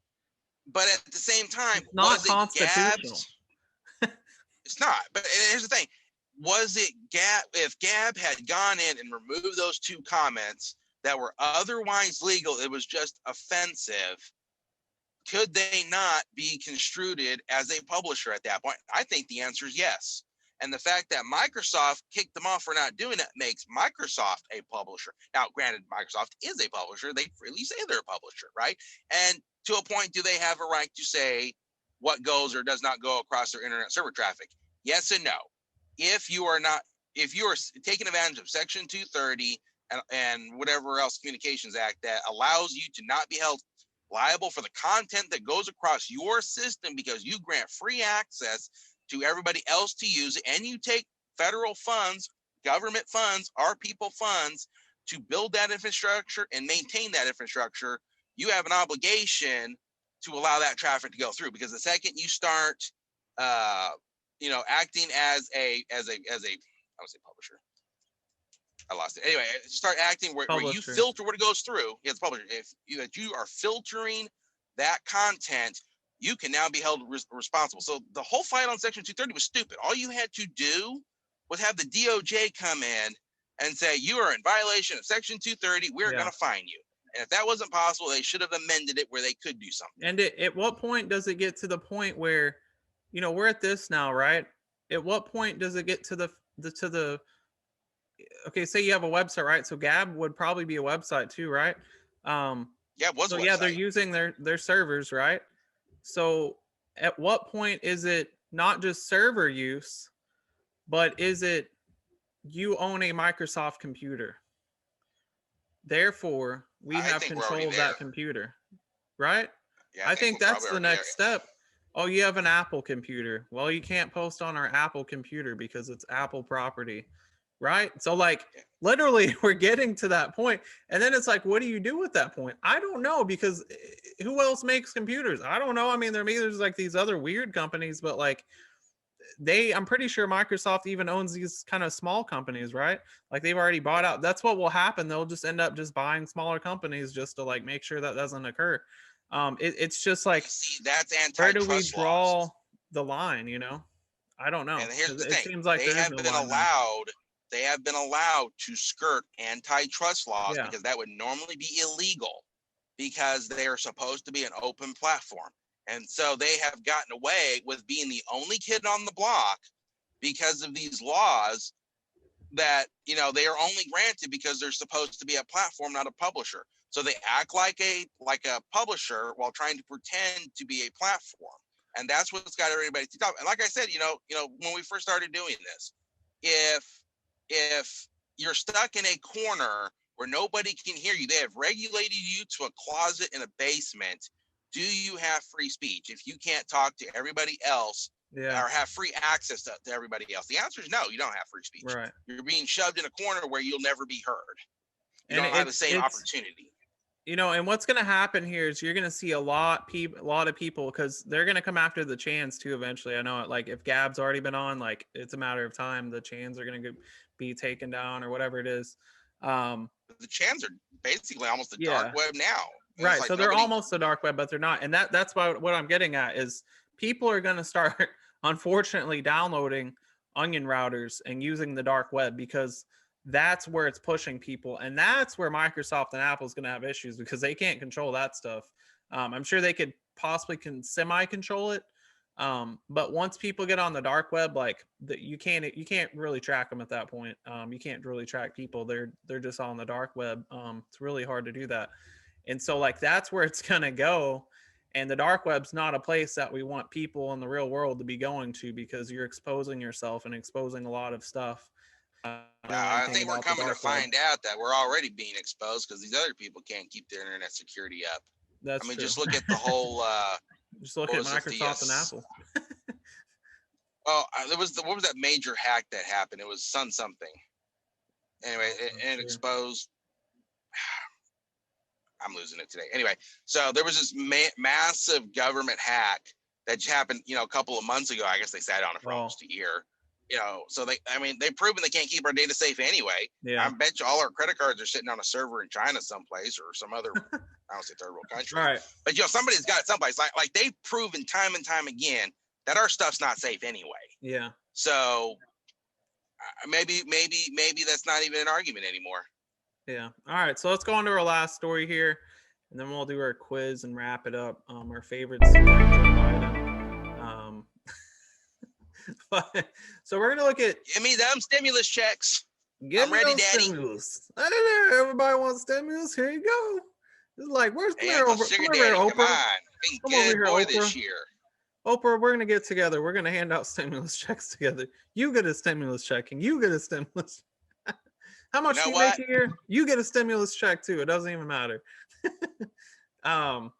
But at the same time, it's not constitutional. It's not. But here's the thing. Was it Gab? If Gab had gone in and removed those 2 comments that were otherwise legal, it was just offensive, could they not be construed as a publisher at that point? I think the answer is yes. And the fact that Microsoft kicked them off for not doing it makes Microsoft a publisher. Now, granted, Microsoft is a publisher. They freely say they're a publisher, right? And to a point, do they have a right to say what goes or does not go across their internet server traffic? Yes and no. If you are taking advantage of Section 230 and whatever else Communications Act that allows you to not be held liable for the content that goes across your system because you grant free access to everybody else to use it, and you take federal funds, government funds, our people funds to build that infrastructure and maintain that infrastructure, you have an obligation to allow that traffic to go through. Because the second you start, acting as a, I would say publisher. I lost it. Anyway, start acting where you filter what it goes through. Yeah, it's publisher. If you are filtering that content, you can now be held responsible. So the whole fight on Section 230 was stupid. All you had to do was have the DOJ come in and say, you are in violation of Section 230. We're going to fine you. And if that wasn't possible, they should have amended it where they could do something. And at what point does it get to the point where, we're at this now, right? At what point does it get to the okay, say you have a website, right? So Gab would probably be a website too, right? It was a website. Yeah, they're using their servers, right? So at what point is it not just server use, but is it you own a Microsoft computer? Therefore, we have control of that computer, right? Yeah, I think that's the next step. Oh, you have an Apple computer. Well, you can't post on our Apple computer because it's Apple property, right? So literally we're getting to that point. And then it's like, what do you do with that point? I don't know, because who else makes computers? I don't know. I mean, there's like these other weird companies, but I'm pretty sure Microsoft even owns these kind of small companies, right? Like they've already bought out. That's what will happen. They'll just end up just buying smaller companies just to make sure that doesn't occur. It's just that's antitrust. Where do we draw the line? I don't know. And here's the thing. It seems like they have been allowed to skirt antitrust laws because that would normally be illegal because they are supposed to be an open platform. And so they have gotten away with being the only kid on the block because of these laws that, they are only granted because they're supposed to be a platform, not a publisher. So they act like a publisher while trying to pretend to be a platform. And that's what's got everybody to talk. And like I said, when we first started doing this, if you're stuck in a corner where nobody can hear you, they have regulated you to a closet in a basement. Do you have free speech if you can't talk to everybody else or have free access to everybody else? The answer is no, you don't have free speech. Right. You're being shoved in a corner where you'll never be heard. You don't have the same opportunity. And what's going to happen here is you're going to see a lot of people, because they're going to come after the Chans too eventually. I know it. Like if Gab's already been on, like it's a matter of time. The Chans are going to be taken down or whatever it is. The Chans are basically almost the dark Yeah. web now. Right. Like so they're almost the dark web, but they're not. And that's what I'm getting at is people are going to start, unfortunately, downloading onion routers and using the dark web, because that's where it's pushing people. And that's where Microsoft and Apple is going to have issues, because they can't control that stuff. I'm sure they could possibly semi-control it. But once people get on the dark web, like you can't really track them at that point. You can't really track people. They're just on the dark web. It's really hard to do that. And so like that's where it's going to go. And the dark web's not a place that we want people in the real world to be going to, because you're exposing yourself and exposing a lot of stuff. I think we're coming to find out that we're already being exposed, because these other people can't keep their internet security up. That's true. Just look at the whole. Just look at Microsoft and Apple. Oh, what was that major hack that happened? It was something. Anyway, it exposed. I'm losing it today. Anyway, so there was this massive government hack that happened, a couple of months ago. I guess they sat on it for almost a year. So they've proven they can't keep our data safe anyway. Yeah. I bet you all our credit cards are sitting on a server in China someplace, or some other, I don't say third world country. Right. But somebody's got it someplace. Like they've proven time and time again that our stuff's not safe anyway. Yeah. So maybe that's not even an argument anymore. Yeah. All right. So let's go on to our last story here, and then we'll do our quiz and wrap it up. Our favorites. So we're gonna look at. Give me them stimulus checks. I'm ready, Daddy. Stimulus. I don't know. Everybody wants stimulus. Here you go. It's like, where's the Oprah? Come on. Come over here, Oprah. This year. Oprah, we're gonna get together. We're gonna hand out stimulus checks together. You get a stimulus check, and you get a stimulus. How much do you make a year? You get a stimulus check too. It doesn't even matter. Joe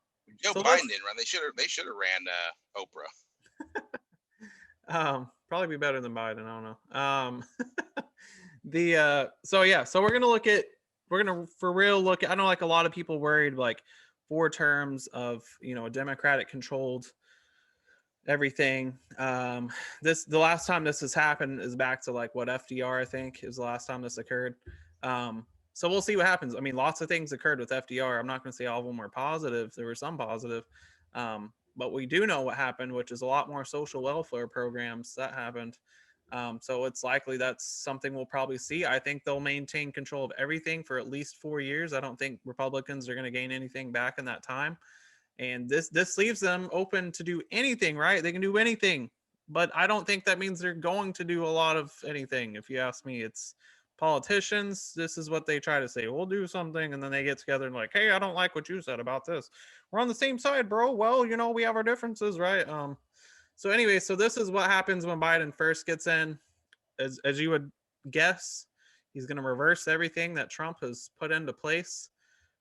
Biden didn't run. They should have ran Oprah. Probably be better than Biden. I don't know. So we're gonna for real look at, I know like a lot of people worried like 4 terms of a Democratic controlled everything. The last time this has happened is back to like what FDR, I think, is the last time this occurred. So we'll see what happens. I mean, lots of things occurred with FDR. I'm not going to say all of them were positive. There were some positive. But we do know what happened, which is a lot more social welfare programs that happened. So it's likely that's something we'll probably see. I think they'll maintain control of everything for at least 4 years. I don't think Republicans are going to gain anything back in that time. And this leaves them open to do anything, right? They can do anything. But I don't think that means they're going to do a lot of anything. If you ask me, it's politicians. This is what they try to say. We'll do something. And then they get together and like, hey, I don't like what you said about this. We're on the same side, bro. Well, we have our differences, right? So anyway, so this is what happens when Biden first gets in. As you would guess, he's going to reverse everything that Trump has put into place.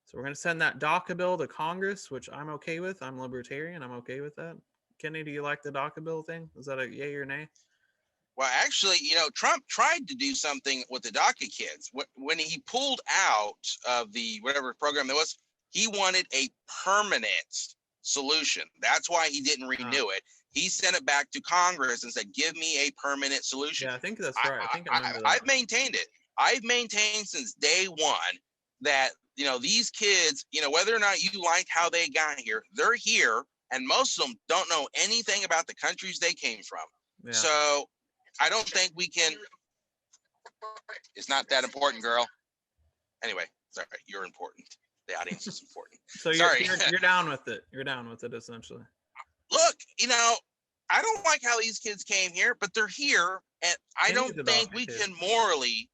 So we're going to send that DACA bill to Congress, which I'm okay with. I'm libertarian. I'm okay with that. Kenny, do you like the DACA bill thing? Is that a yay or nay? Well, actually, Trump tried to do something with the DACA kids. When he pulled out of the whatever program there was, he wanted a permanent solution. That's why he didn't renew it. He sent it back to Congress and said, give me a permanent solution. Yeah, I think that's right. I've maintained it. I've maintained since day one that, these kids, whether or not you like how they got here, they're here. And most of them don't know anything about the countries they came from. Yeah. So I don't think we can. It's not that important, girl. Anyway, sorry, you're important. The audience is important. So you're down with it. You're down with it, essentially. Look, I don't like how these kids came here, but they're here, and I don't think we can morally.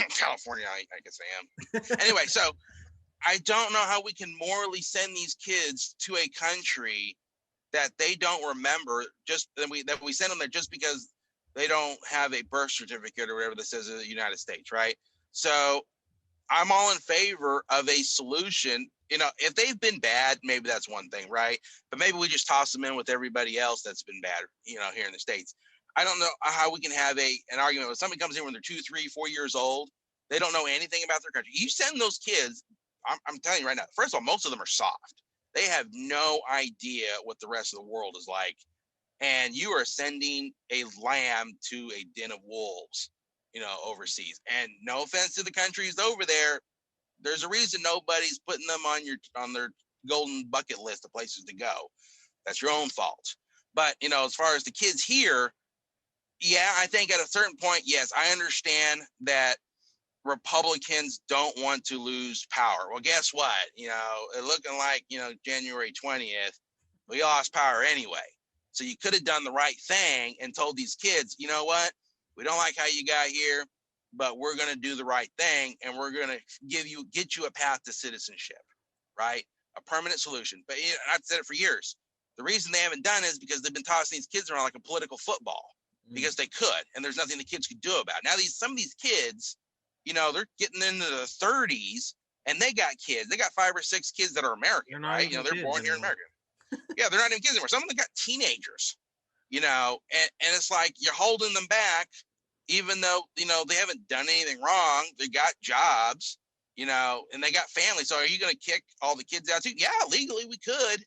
California, I guess I am. Anyway, so I don't know how we can morally send these kids to a country that they don't remember, that we send them there just because they don't have a birth certificate or whatever that says in the United States, right? So I'm all in favor of a solution. If they've been bad, maybe that's one thing, right? But maybe we just toss them in with everybody else that's been bad, here in the States. I don't know how we can have an argument when somebody comes in when they're 2, 3, 4 years old. They don't know anything about their country. You send those kids, I'm telling you right now, first of all, most of them are soft. They have no idea what the rest of the world is like. And you are sending a lamb to a den of wolves, overseas. And no offense to the countries over there, there's a reason nobody's putting them on their golden bucket list of places to go. That's your own fault. But, as far as the kids here, yeah, I think at a certain point, yes, I understand that Republicans don't want to lose power. Well, guess what? It looking like, January 20th, we lost power anyway. So you could have done the right thing and told these kids, you know what? We don't like how you got here, but we're going to do the right thing. And we're going to get you a path to citizenship, right? A permanent solution. But I've said it for years. The reason they haven't done it is because they've been tossing these kids around like a political football because they could, and there's nothing the kids could do about it. Now some of these kids, they're getting into the 30s and they got kids. They got 5 or 6 kids that are American, right? They're born here in America. Yeah, they're not even kids anymore. Some of them got teenagers, and it's like you're holding them back, even though, they haven't done anything wrong. They got jobs, and they got families. So are you going to kick all the kids out too? Yeah, legally we could.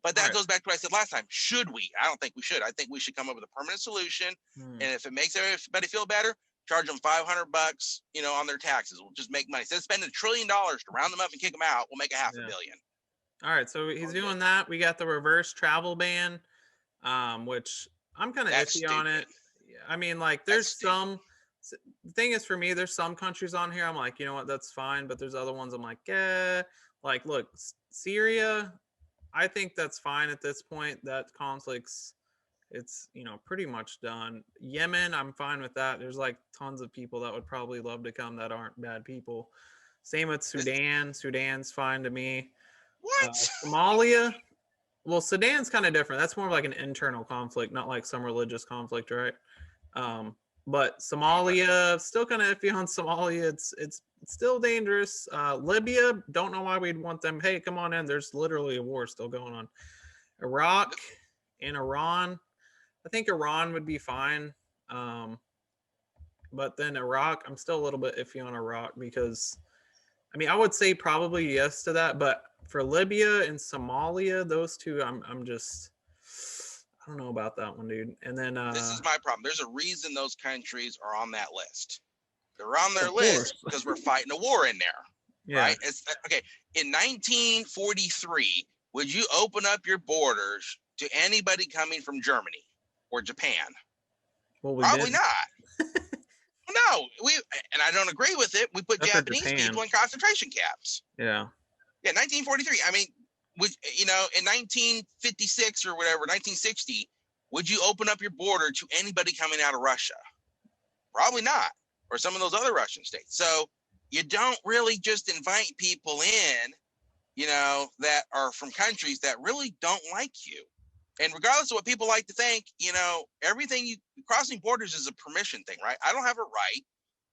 But that goes back to what I said last time. Should we? I don't think we should. I think we should come up with a permanent solution. And if it makes everybody feel better, charge them $500, on their taxes. We'll just make money. Instead of spending $1 trillion to round them up and kick them out, we'll make a $500 million. All right, so he's doing that. We got the reverse travel ban, which I'm kind of iffy on it. I mean, like, there's some. The thing is, for me, there's some countries on here I'm like, you know what, that's fine. But there's other ones I'm like, like, look, Syria, I think that's fine at this point. That conflict's, it's, pretty much done. Yemen, I'm fine with that. There's like tons of people that would probably love to come that aren't bad people. Same with Sudan. Sudan's fine to me. What? Somalia, well, Sudan's kind of different. That's more like an internal conflict, not like some religious conflict, right? But Somalia, still kind of iffy on Somalia. It's still dangerous. Libya, don't know why we'd want them. Hey, come on in. There's literally a war still going on. Iraq and Iran, I think Iran would be fine. But then Iraq, I'm still a little bit iffy on Iraq because, I mean, I would say probably yes to that, but for Libya and Somalia, those two, I'm just, I don't know about that one, dude. And then this is my problem. There's a reason those countries are on that list. They're on their list because we're fighting a war in there, right? It's okay. In 1943, would you open up your borders to anybody coming from Germany or Japan? Well, probably not. No, and I don't agree with it. We put Japanese people in concentration camps. Yeah. Yeah, 1943. I mean, in 1956 or whatever, 1960, would you open up your border to anybody coming out of Russia? Probably not, or some of those other Russian states. So you don't really just invite people in, that are from countries that really don't like you. And regardless of what people like to think, everything crossing borders is a permission thing, right? I don't have a right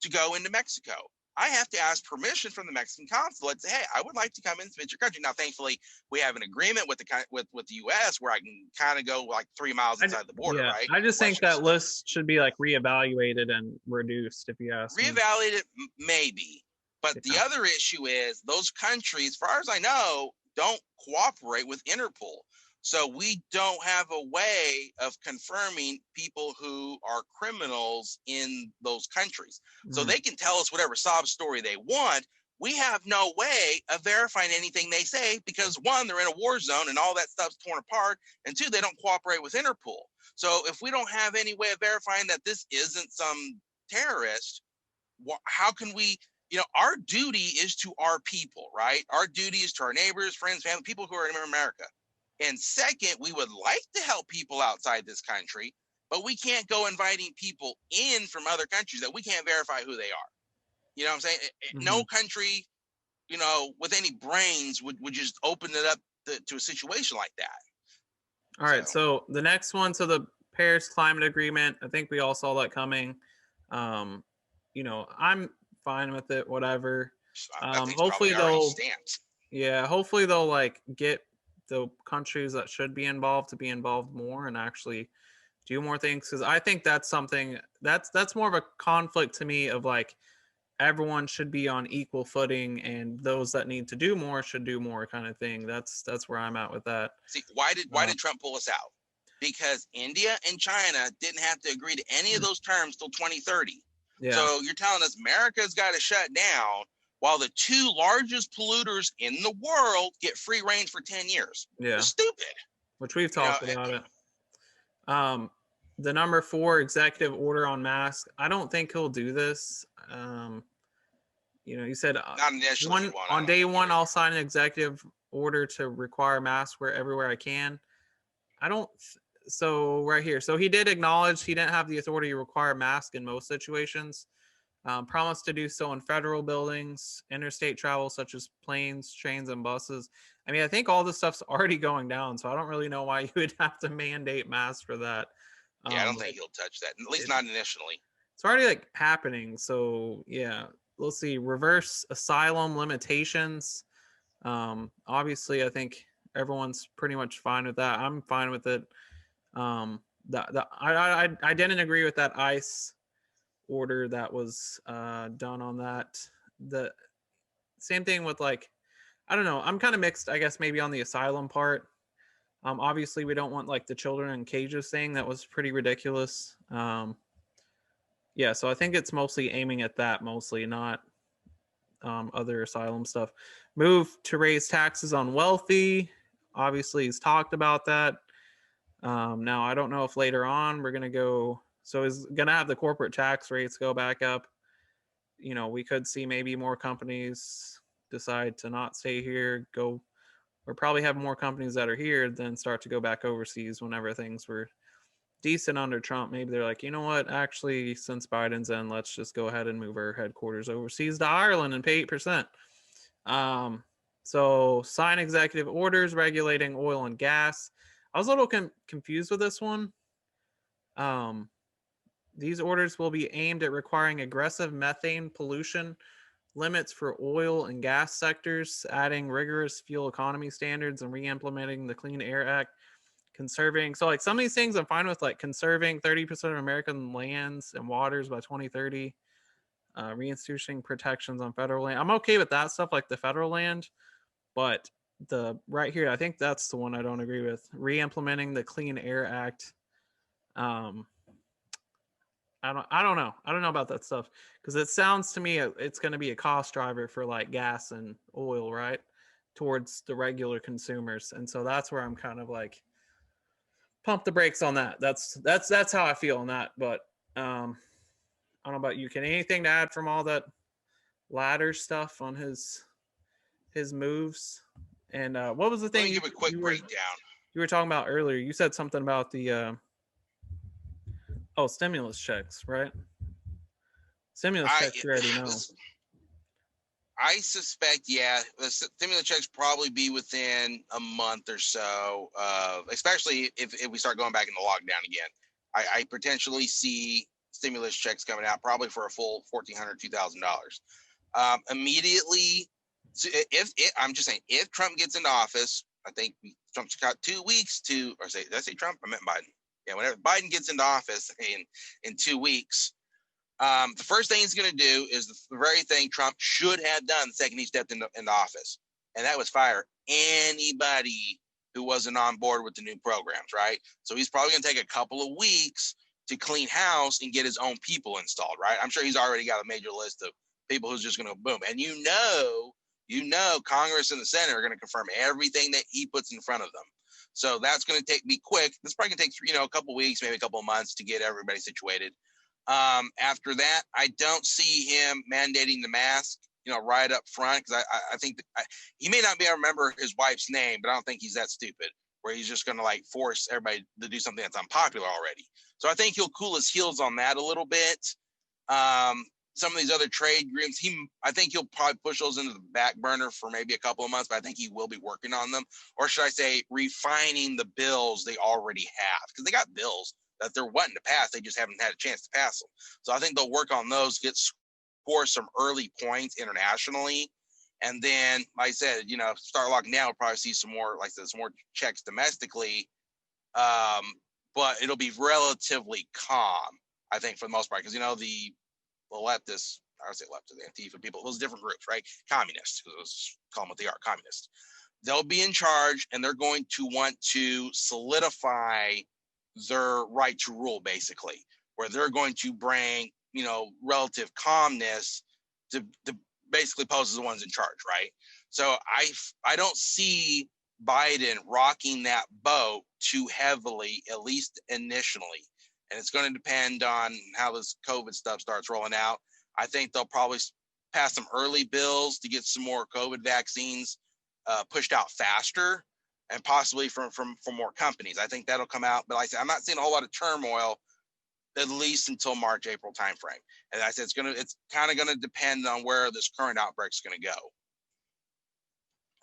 to go into Mexico. I have to ask permission from the Mexican consulate to say, hey, I would like to come and visit your country. Now, thankfully, we have an agreement with the U.S. where I can kind of go like 3 miles inside the border, right? I just think that list should be like reevaluated and reduced, if you ask me. Reevaluated, maybe. But the other issue is those countries, as far as I know, don't cooperate with Interpol. So we don't have a way of confirming people who are criminals in those countries. So they can tell us whatever sob story they want. We have no way of verifying anything they say because, one, they're in a war zone and all that stuff's torn apart, and 2, they don't cooperate with Interpol. So if we don't have any way of verifying that this isn't some terrorist, how can we, our duty is to our people, right? Our duty is to our neighbors, friends, family, people who are in America. And second, we would like to help people outside this country, but we can't go inviting people in from other countries that we can't verify who they are. You know what I'm saying? No country, with any brains would just open it up to a situation like that. All right. So the next one, so the Paris Climate Agreement, I think we all saw that coming. I'm fine with it, whatever. Hopefully they'll like get the countries that should be involved to be involved more and actually do more things, because I think that's something that's more of a conflict to me of like everyone should be on equal footing, and those that need to do more should do more, kind of thing. That's where I'm at with that. See, why did Trump pull us out? Because India and China didn't have to agree to any of those terms till 2030. Yeah. So you're telling us America's got to shut down while the two largest polluters in the world get free reign for 10 years. Yeah. It's stupid. Which we've talked about it. The number 4 executive order on masks. I don't think he'll do this. He said not initially. On day one, I'll sign an executive order to require masks everywhere I can. So right here. So he did acknowledge he didn't have the authority to require masks in most situations. Promised to do so in federal buildings, interstate travel such as planes, trains, and buses. I mean, I think all this stuff's already going down, so I don't really know why you would have to mandate masks for that. Yeah, I don't think he'll touch that, at least not initially. It's already happening, so yeah. Let's see. Reverse asylum limitations. Obviously, I think everyone's pretty much fine with that. I'm fine with it. I didn't agree with that ICE order that was done on that. The same thing with I don't know. I'm kind of mixed, I guess, maybe on the asylum part. Obviously, we don't want the children in cages thing. That was pretty ridiculous. Yeah, so I think it's mostly aiming at that, mostly not other asylum stuff. Move to raise taxes on wealthy. Obviously, he's talked about that. Now, I don't know if later on we're going to go. So he's going to have the corporate tax rates go back up. We could see maybe more companies decide to not stay here, or probably have more companies that are here then start to go back overseas whenever things were decent under Trump. Maybe they're like, you know what, actually, since Biden's in, let's just go ahead and move our headquarters overseas to Ireland and pay 8%. So sign executive orders regulating oil and gas. I was a little confused with this one. These orders will be aimed at requiring aggressive methane pollution limits for oil and gas sectors, adding rigorous fuel economy standards, and re-implementing the Clean Air Act. Conserving, so some of these things I'm fine with, conserving 30% of American lands and waters by 2030, reinstituting protections on federal land. I'm okay with that stuff, like the federal land, but the right here, I think that's the one I don't agree with. Re-implementing the Clean Air Act. I don't know about that stuff, because it sounds to me it's going to be a cost driver for gas and oil, right, towards the regular consumers, and so that's where I'm kind of pump the brakes on that. That's how I feel on that. But I don't know about you. Can anything to add from all that ladder stuff on his moves? And what was the thing? Let me give a quick breakdown. You were talking about earlier. You said something about the stimulus checks, right? Stimulus checks, you already know. I suspect, the stimulus checks probably be within a month or so, especially if we start going back into lockdown again. I potentially see stimulus checks coming out probably for a full $1,400, $2,000 immediately. So I'm just saying, if Trump gets into office, I think Trump's got 2 weeks did I say Trump? I meant Biden. Yeah, whenever Biden gets into office in 2 weeks, the first thing he's going to do is the very thing Trump should have done the second he stepped into office, and that was fire anybody who wasn't on board with the new programs, right? So he's probably going to take a couple of weeks to clean house and get his own people installed, right? I'm sure he's already got a major list of people who's just going to boom. And Congress and the Senate are going to confirm everything that he puts in front of them. So that's going to be quick. This probably going to take, a couple of weeks, maybe a couple of months to get everybody situated. After that, I don't see him mandating the mask, right up front, because I think he may not be able to remember his wife's name, but I don't think he's that stupid where he's just going to force everybody to do something that's unpopular already. So I think he'll cool his heels on that a little bit. Some of these other trade agreements, I think he'll probably push those into the back burner for maybe a couple of months, but I think he will be working on them, or should I say refining the bills they already have, because they got bills that they're wanting to pass. They just haven't had a chance to pass them. So I think they'll work on those, score some early points internationally. And then, like I said, start locking down, we'll probably see some more, some more checks domestically. But it'll be relatively calm, I think, for the most part, because, the leftists, would say left of the Antifa people, those different groups, right? Communists, let's call them what they are, communists. They'll be in charge, and they're going to want to solidify their right to rule, basically, where they're going to bring, relative calmness to basically pose as the ones in charge, right? So I don't see Biden rocking that boat too heavily, at least initially. And it's going to depend on how this COVID stuff starts rolling out. I think they'll probably pass some early bills to get some more COVID vaccines pushed out faster, and possibly from more companies. I think that'll come out. But like I said, I'm not seeing a whole lot of turmoil, at least until March, April timeframe. And I said it's kind of going to depend on where this current outbreak is going to go.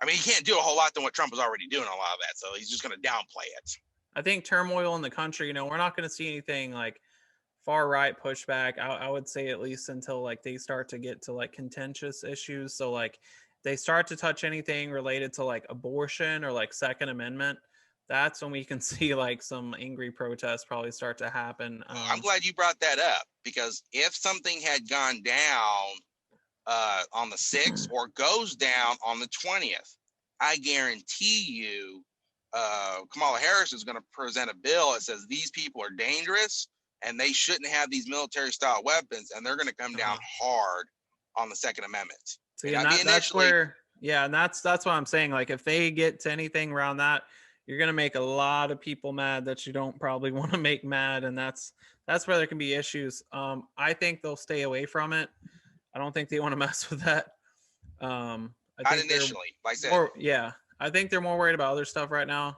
I mean, he can't do a whole lot than what Trump is already doing a lot of that, so he's just going to downplay it. I think turmoil in the country, we're not going to see anything like far right pushback. I would say at least until like they start to get to like contentious issues. So like they start to touch anything related to like abortion or like Second Amendment. That's when we can see like some angry protests probably start to happen. I'm glad you brought that up, because if something had gone down on the 6th or goes down on the 20th, I guarantee you Kamala Harris is going to present a bill that says these people are dangerous and they shouldn't have these military style weapons, and they're going to come down hard on the Second Amendment. See, and that's where, and that's what I'm saying. Like if they get to anything around that, you're going to make a lot of people mad that you don't probably want to make mad. And that's where there can be issues. I think they'll stay away from it. I don't think they want to mess with that. Not initially, like I said. I think they're more worried about other stuff right now.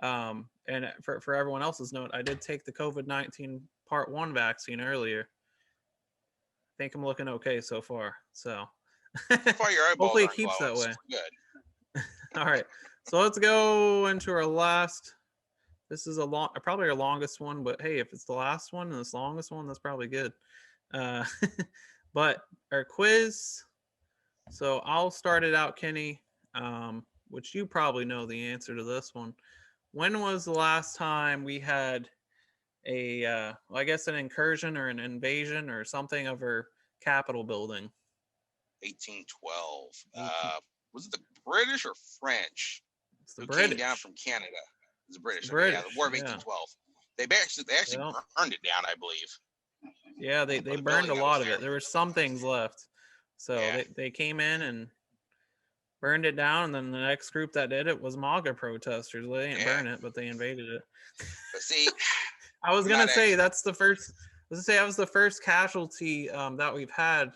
And for everyone else's note, I did take the COVID-19 Part 1 vaccine earlier. I think I'm looking okay so far. So hopefully it keeps that way. Good. All right. So let's go into our last. This is probably our longest one, but hey, if it's the last one and this longest one, that's probably good. But our quiz. So I'll start it out, Kenny, which you probably know the answer to this one. When was the last time we had an incursion or an invasion or something of our Capitol building? 1812. Was it the British or French? It's the who British. Came down from Canada. It's the British. British. Yeah, the War of 1812. They actually burned it down, I believe. Yeah, they burned a lot of it. There were some things left. So they came in and burned it down, and then the next group that did it was MAGA protesters. They didn't burn it, but they invaded it. But see, I was gonna say that was the first casualty that we've had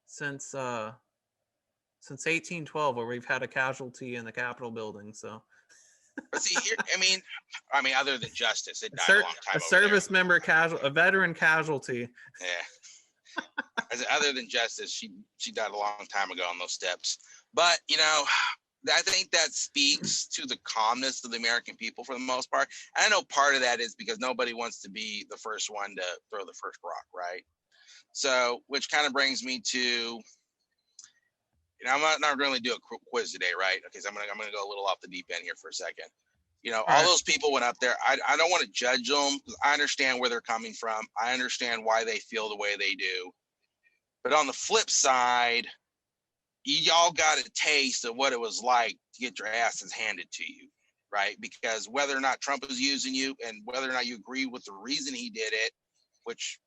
since 1812, where we've had a casualty in the Capitol building. So, but see here, I mean, other than Justice, it died a long time. A veteran casualty. Yeah. Other than Justice, she died a long time ago on those steps. But I think that speaks to the calmness of the American people for the most part. I know part of that is because nobody wants to be the first one to throw the first rock, right? So, which kind of brings me to, I'm not really do a quiz today, right? Okay, so I'm gonna go a little off the deep end here for a second. All those people went up there. I don't want to judge them, because I understand where they're coming from. I understand why they feel the way they do. But on the flip side, y'all got a taste of what it was like to get your asses handed to you, right? Because whether or not Trump is using you, and whether or not you agree with the reason he did it, which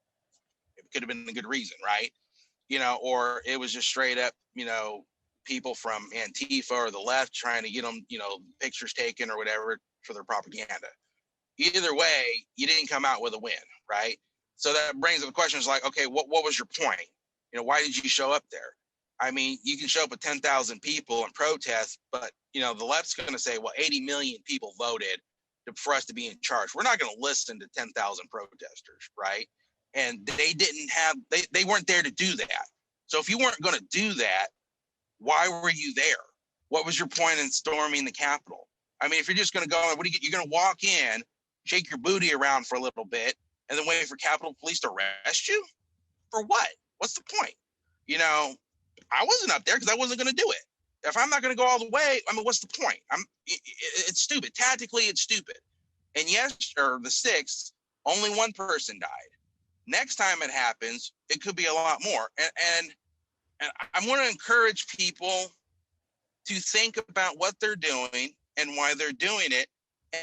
it could have been a good reason, right? Or it was just straight up, people from Antifa or the left trying to get them, pictures taken or whatever for their propaganda. Either way, you didn't come out with a win, right? So that brings up the questions like, okay, what was your point? Why did you show up there? I mean, you can show up with 10,000 people and protest, but, the left's going to say, well, 80 million people voted for us to be in charge. We're not going to listen to 10,000 protesters, right? And they weren't there to do that. So if you weren't going to do that, why were you there? What was your point in storming the Capitol? I mean, if you're just going to go, you're going to walk in, shake your booty around for a little bit, and then wait for Capitol Police to arrest you? For what? What's the point? I wasn't up there because I wasn't going to do it. If I'm not going to go all the way, what's the point? It's stupid. Tactically, it's stupid. And the 6th, only one person died. Next time it happens, it could be a lot more. And And I want to encourage people to think about what they're doing and why they're doing it,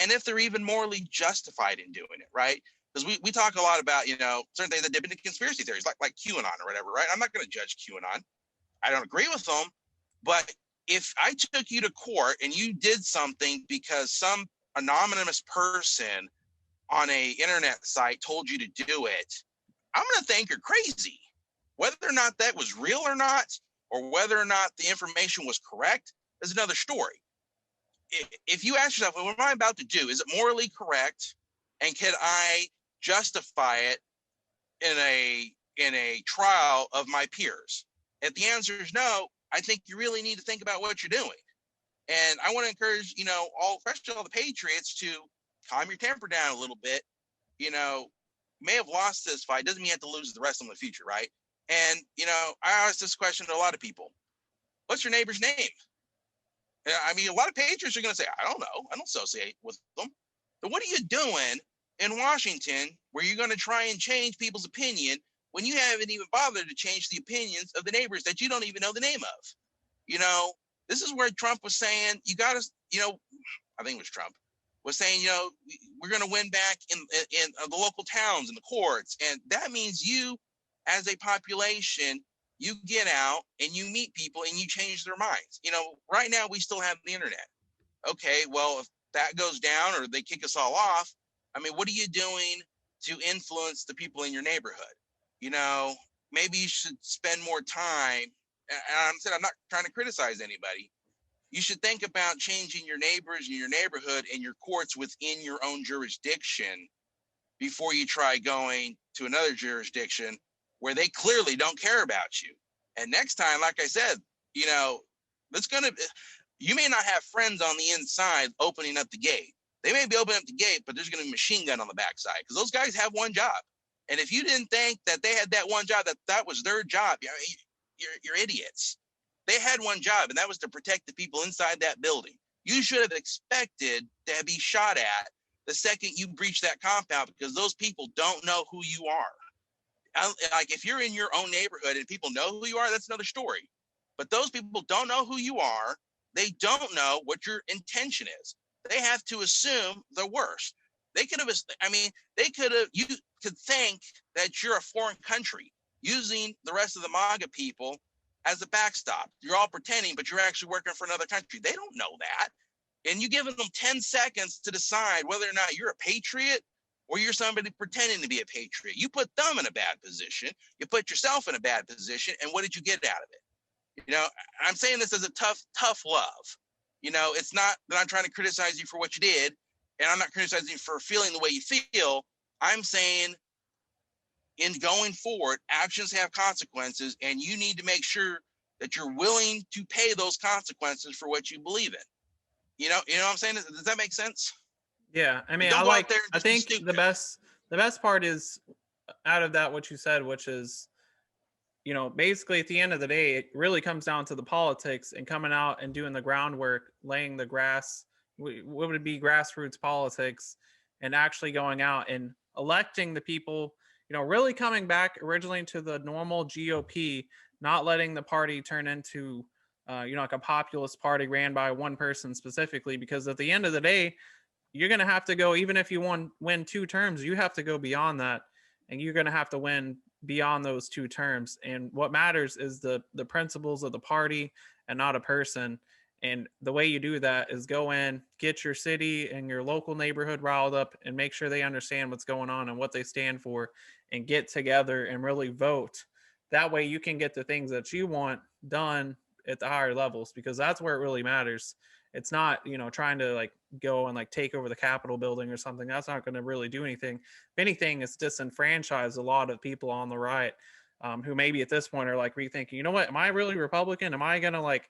and if they're even morally justified in doing it, right? Because we talk a lot about, certain things that dip into conspiracy theories, like QAnon or whatever, right? I'm not going to judge QAnon. I don't agree with them. But if I took you to court and you did something because some anonymous person on a internet site told you to do it, I'm going to think you're crazy. Whether or not that was real or not, or whether or not the information was correct, is another story. If you ask yourself, well, what am I about to do? Is it morally correct? And can I justify it in a trial of my peers? If the answer is no, I think you really need to think about what you're doing. And I want to encourage, especially all the patriots, to calm your temper down a little bit. You may have lost this fight, doesn't mean you have to lose the rest of them in the future, right? And, I ask this question to a lot of people. What's your neighbor's name? I mean, a lot of patriots are going to say, I don't know. I don't associate with them. But what are you doing in Washington where you're going to try and change people's opinion when you haven't even bothered to change the opinions of the neighbors that you don't even know the name of? This is where Trump was saying, you got to, I think it was Trump, was saying, we're going to win back in the local towns and the courts. And that means you, as a population, you get out and you meet people and you change their minds. Right now we still have the internet. Okay, well, if that goes down or they kick us all off, I mean, what are you doing to influence the people in your neighborhood? Maybe you should spend more time. And I'm not trying to criticize anybody. You should think about changing your neighbors and your neighborhood and your courts within your own jurisdiction before you try going to another jurisdiction where they clearly don't care about you. And next time, like I said, you may not have friends on the inside opening up the gate. They may be opening up the gate, but there's going to be a machine gun on the backside because those guys have one job. And if you didn't think that they had that one job, that was their job, you're idiots. They had one job, and that was to protect the people inside that building. You should have expected to be shot at the second you breach that compound because those people don't know who you are. Like if you're in your own neighborhood and people know who you are, that's another story. But those people don't know who you are. They don't know what your intention is. They have to assume the worst. You could think that you're a foreign country using the rest of the MAGA people as a backstop. You're all pretending, but you're actually working for another country. They don't know that. And you give them 10 seconds to decide whether or not you're a patriot or you're somebody pretending to be a patriot. You put them in a bad position. You put yourself in a bad position. And what did you get out of it? I'm saying this as a tough love. It's not that I'm trying to criticize you for what you did. And I'm not criticizing you for feeling the way you feel. I'm saying in going forward, actions have consequences. And you need to make sure that you're willing to pay those consequences for what you believe in. You know what I'm saying? Does that make sense? Yeah, I mean, I think the best part is out of that what you said, which is, basically at the end of the day, it really comes down to the politics and coming out and doing the groundwork, laying the grass. What would be grassroots politics, and actually going out and electing the people. Really coming back originally to the normal GOP, not letting the party turn into, like a populist party ran by one person specifically. Because at the end of the day, you're going to have to go, even if you win 2 terms, you have to go beyond that. And you're going to have to win beyond those 2 terms. And what matters is the principles of the party and not a person. And the way you do that is go in, get your city and your local neighborhood riled up and make sure they understand what's going on and what they stand for, and get together and really vote. That way you can get the things that you want done at the higher levels, because that's where it really matters. It's not, trying to go and take over the Capitol building or something. That's not going to really do anything. If anything, it's disenfranchised a lot of people on the right, who maybe at this point are rethinking, you know what, am I really Republican? Am I going to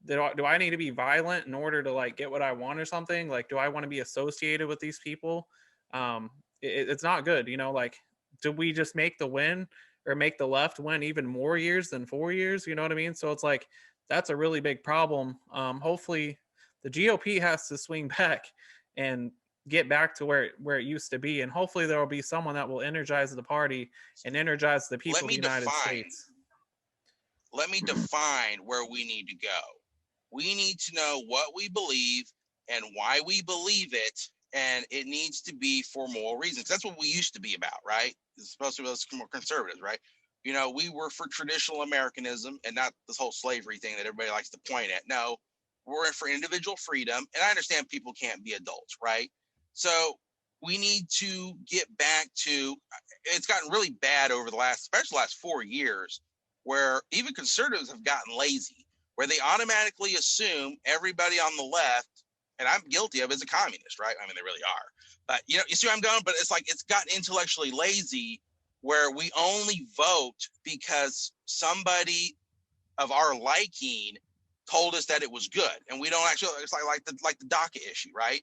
do I need to be violent in order to get what I want or something? Do I want to be associated with these people? It's not good. Do we just make the win or make the left win even more years than 4 years? You know what I mean? So it's that's a really big problem. Hopefully the GOP has to swing back and get back to where it used to be. And hopefully there will be someone that will energize the party and energize the people of the United States. let me define where we need to go. We need to know what we believe and why we believe it, and it needs to be for moral reasons. That's what we used to be about, right? It's supposed to be us more conservatives, right? You know, we were for traditional Americanism and not this whole slavery thing that everybody likes to point at. No, we're for individual freedom, and I understand people can't be adults, right? So we need to get back to, it's gotten really bad over the especially the last 4 years, where even conservatives have gotten lazy, where they automatically assume everybody on the left, and I'm guilty of, is a communist, right? I mean, they really are. But, you know, you see where I'm going? But it's like, it's gotten intellectually lazy where we only vote because somebody of our liking told us that it was good. And we don't actually, it's like the DACA issue, right?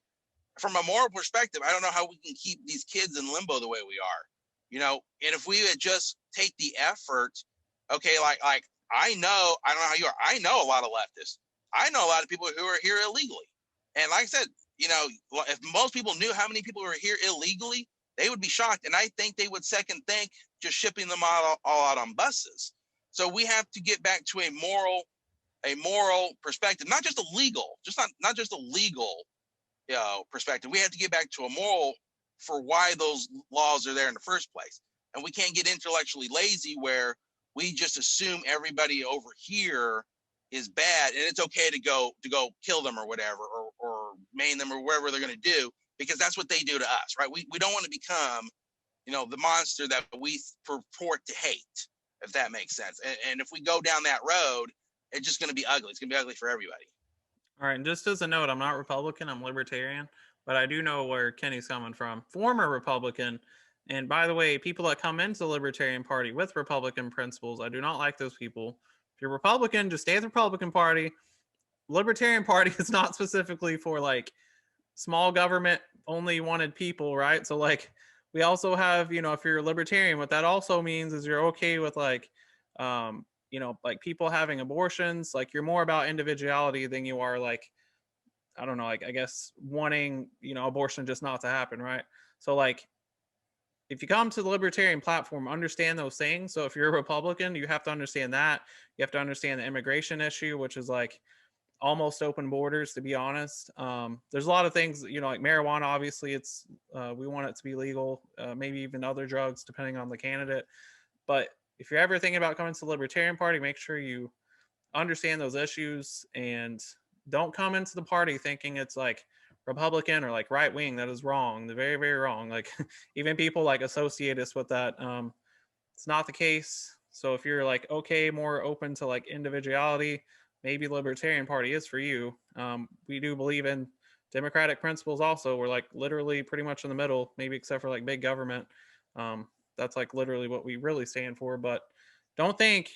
From a moral perspective, I don't know how we can keep these kids in limbo the way we are, you know. And if we would just take the effort, okay, like I don't know how you are. I know a lot of leftists. I know a lot of people who are here illegally. And like I said, you know, if most people knew how many people were here illegally, they would be shocked. And I think they would second think just shipping them all out on buses. So we have to get back to a moral perspective, not just a legal, not just a legal, you know, perspective. We have to get back to a moral for why those laws are there in the first place. And we can't get intellectually lazy where we just assume everybody over here is bad and it's okay to go kill them or whatever, or maim them or whatever they're going to do, because that's what they do to us, right? We don't want to become, you know, the monster that we purport to hate, if that makes sense. And if we go down that road, it's just going to be ugly. It's going to be ugly for everybody. All right, and just as a note, I'm not Republican, I'm Libertarian, but I do know where Kenny's coming from. Former Republican, and by the way, people that come into the Libertarian Party with Republican principles, I do not like those people. If you're Republican, just stay at the Republican Party. Libertarian Party is not specifically for like small government only wanted people, right? So like we also have, you know, if you're a Libertarian, what that also means is you're okay with like you know, like people having abortions. Like you're more about individuality than you are like, I don't know, like I guess wanting, you know, abortion just not to happen, right? So like if you come to the Libertarian platform, understand those things. So if you're a Republican, you have to understand that. You have to understand the immigration issue, which is like almost open borders, to be honest. There's a lot of things, you know, like marijuana, obviously it's we want it to be legal, maybe even other drugs depending on the candidate. But if you're ever thinking about coming to the Libertarian Party, make sure you understand those issues and don't come into the party thinking it's like Republican or like right wing. That is wrong. They're very, very wrong. Like even people like associate us with that. It's not the case. So if you're like, okay, more open to like individuality, maybe the Libertarian Party is for you. We do believe in democratic principles also. We're like literally pretty much in the middle, maybe except for like big government. That's like literally what we really stand for. But don't think,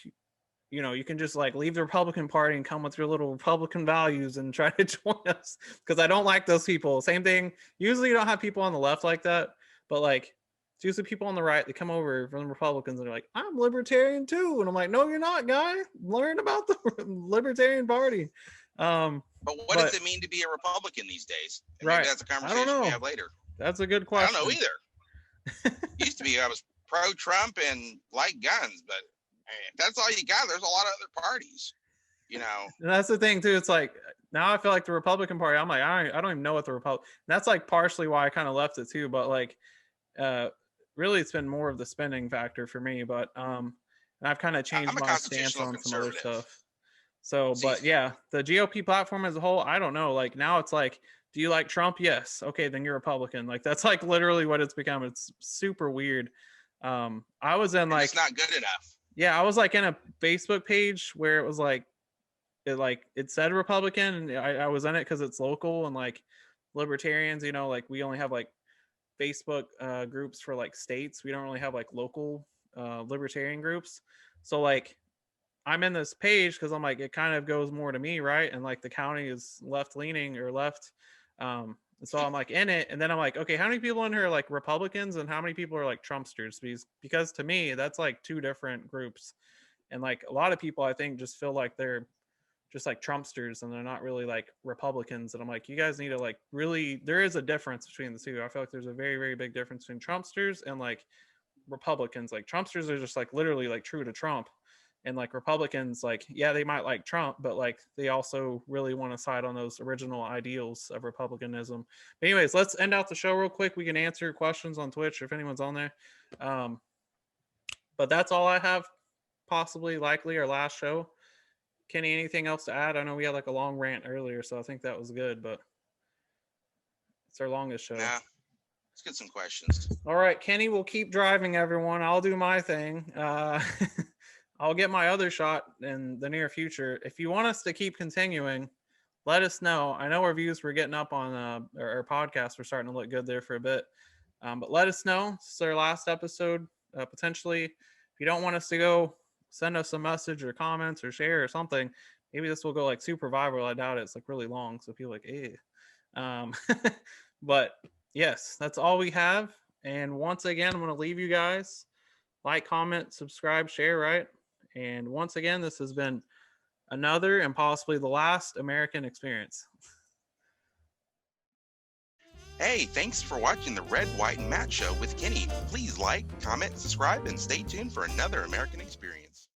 you know, you can just like leave the Republican Party and come with your little Republican values and try to join us, because I don't like those people. Same thing. Usually you don't have people on the left like that, but like it's usually people on the right. They come over from the Republicans and they're like, I'm Libertarian too. And I'm like, no, you're not, guy. Learn about the Libertarian Party. But what does it mean to be a Republican these days? And right. Maybe that's a conversation we have later. That's a good question. I don't know either. Used to be I was pro-Trump and like guns, but that's all you got. There's a lot of other parties, you know. And that's the thing too. It's like now I feel like the Republican Party. I'm like I don't even know what the Republican. That's like partially why I kind of left it too. But like, really, it's been more of the spending factor for me. But and I've kind of changed my stance on some other stuff. So, but yeah, the GOP platform as a whole, I don't know. Like now, it's like, do you like Trump? Yes. Okay, then you're Republican. Like that's like literally what it's become. It's super weird. I was in like, it's not good enough. Yeah, I was like in a Facebook page where it was like it said Republican, and I was in it because it's local, and like libertarians, you know, like we only have like Facebook groups for like states. We don't really have like local libertarian groups. So like I'm in this page because I'm like, it kind of goes more to me, right? And like the county is left leaning or left. So I'm like in it, and then I'm like, okay, how many people in here are like Republicans and how many people are like Trumpsters? Because to me, that's like two different groups. And like a lot of people, I think, just feel like they're just like Trumpsters and they're not really like Republicans. And I'm like, you guys need to like really, there is a difference between the two. I feel like there's a very, very big difference between Trumpsters and like Republicans. Like Trumpsters are just like literally like true to Trump. And like Republicans, like, yeah, they might like Trump, but like they also really want to side on those original ideals of republicanism. But anyways, let's end out the show real quick. We can answer questions on Twitch if anyone's on there. But that's all I have, possibly, likely our last show. Kenny, anything else to add? I know we had like a long rant earlier, so I think that was good, but it's our longest show. Nah, let's get some questions. All right, Kenny will keep driving, everyone. I'll do my thing. I'll get my other shot in the near future. If you want us to keep continuing, let us know. I know our views were getting up on our podcast. We're starting to look good there for a bit. But let us know. This is our last episode. Potentially, if you don't want us to go, send us a message or comments or share or something. Maybe this will go like super viral. I doubt it. It's like really long. So people are like, eh. But yes, that's all we have. And once again, I'm going to leave you guys. Like, comment, subscribe, share, right? And once again, this has been another and possibly the last American Experience. Hey, thanks for watching the Red, White, and Matt Show with Kenny. Please like, comment, subscribe, and stay tuned for another American Experience.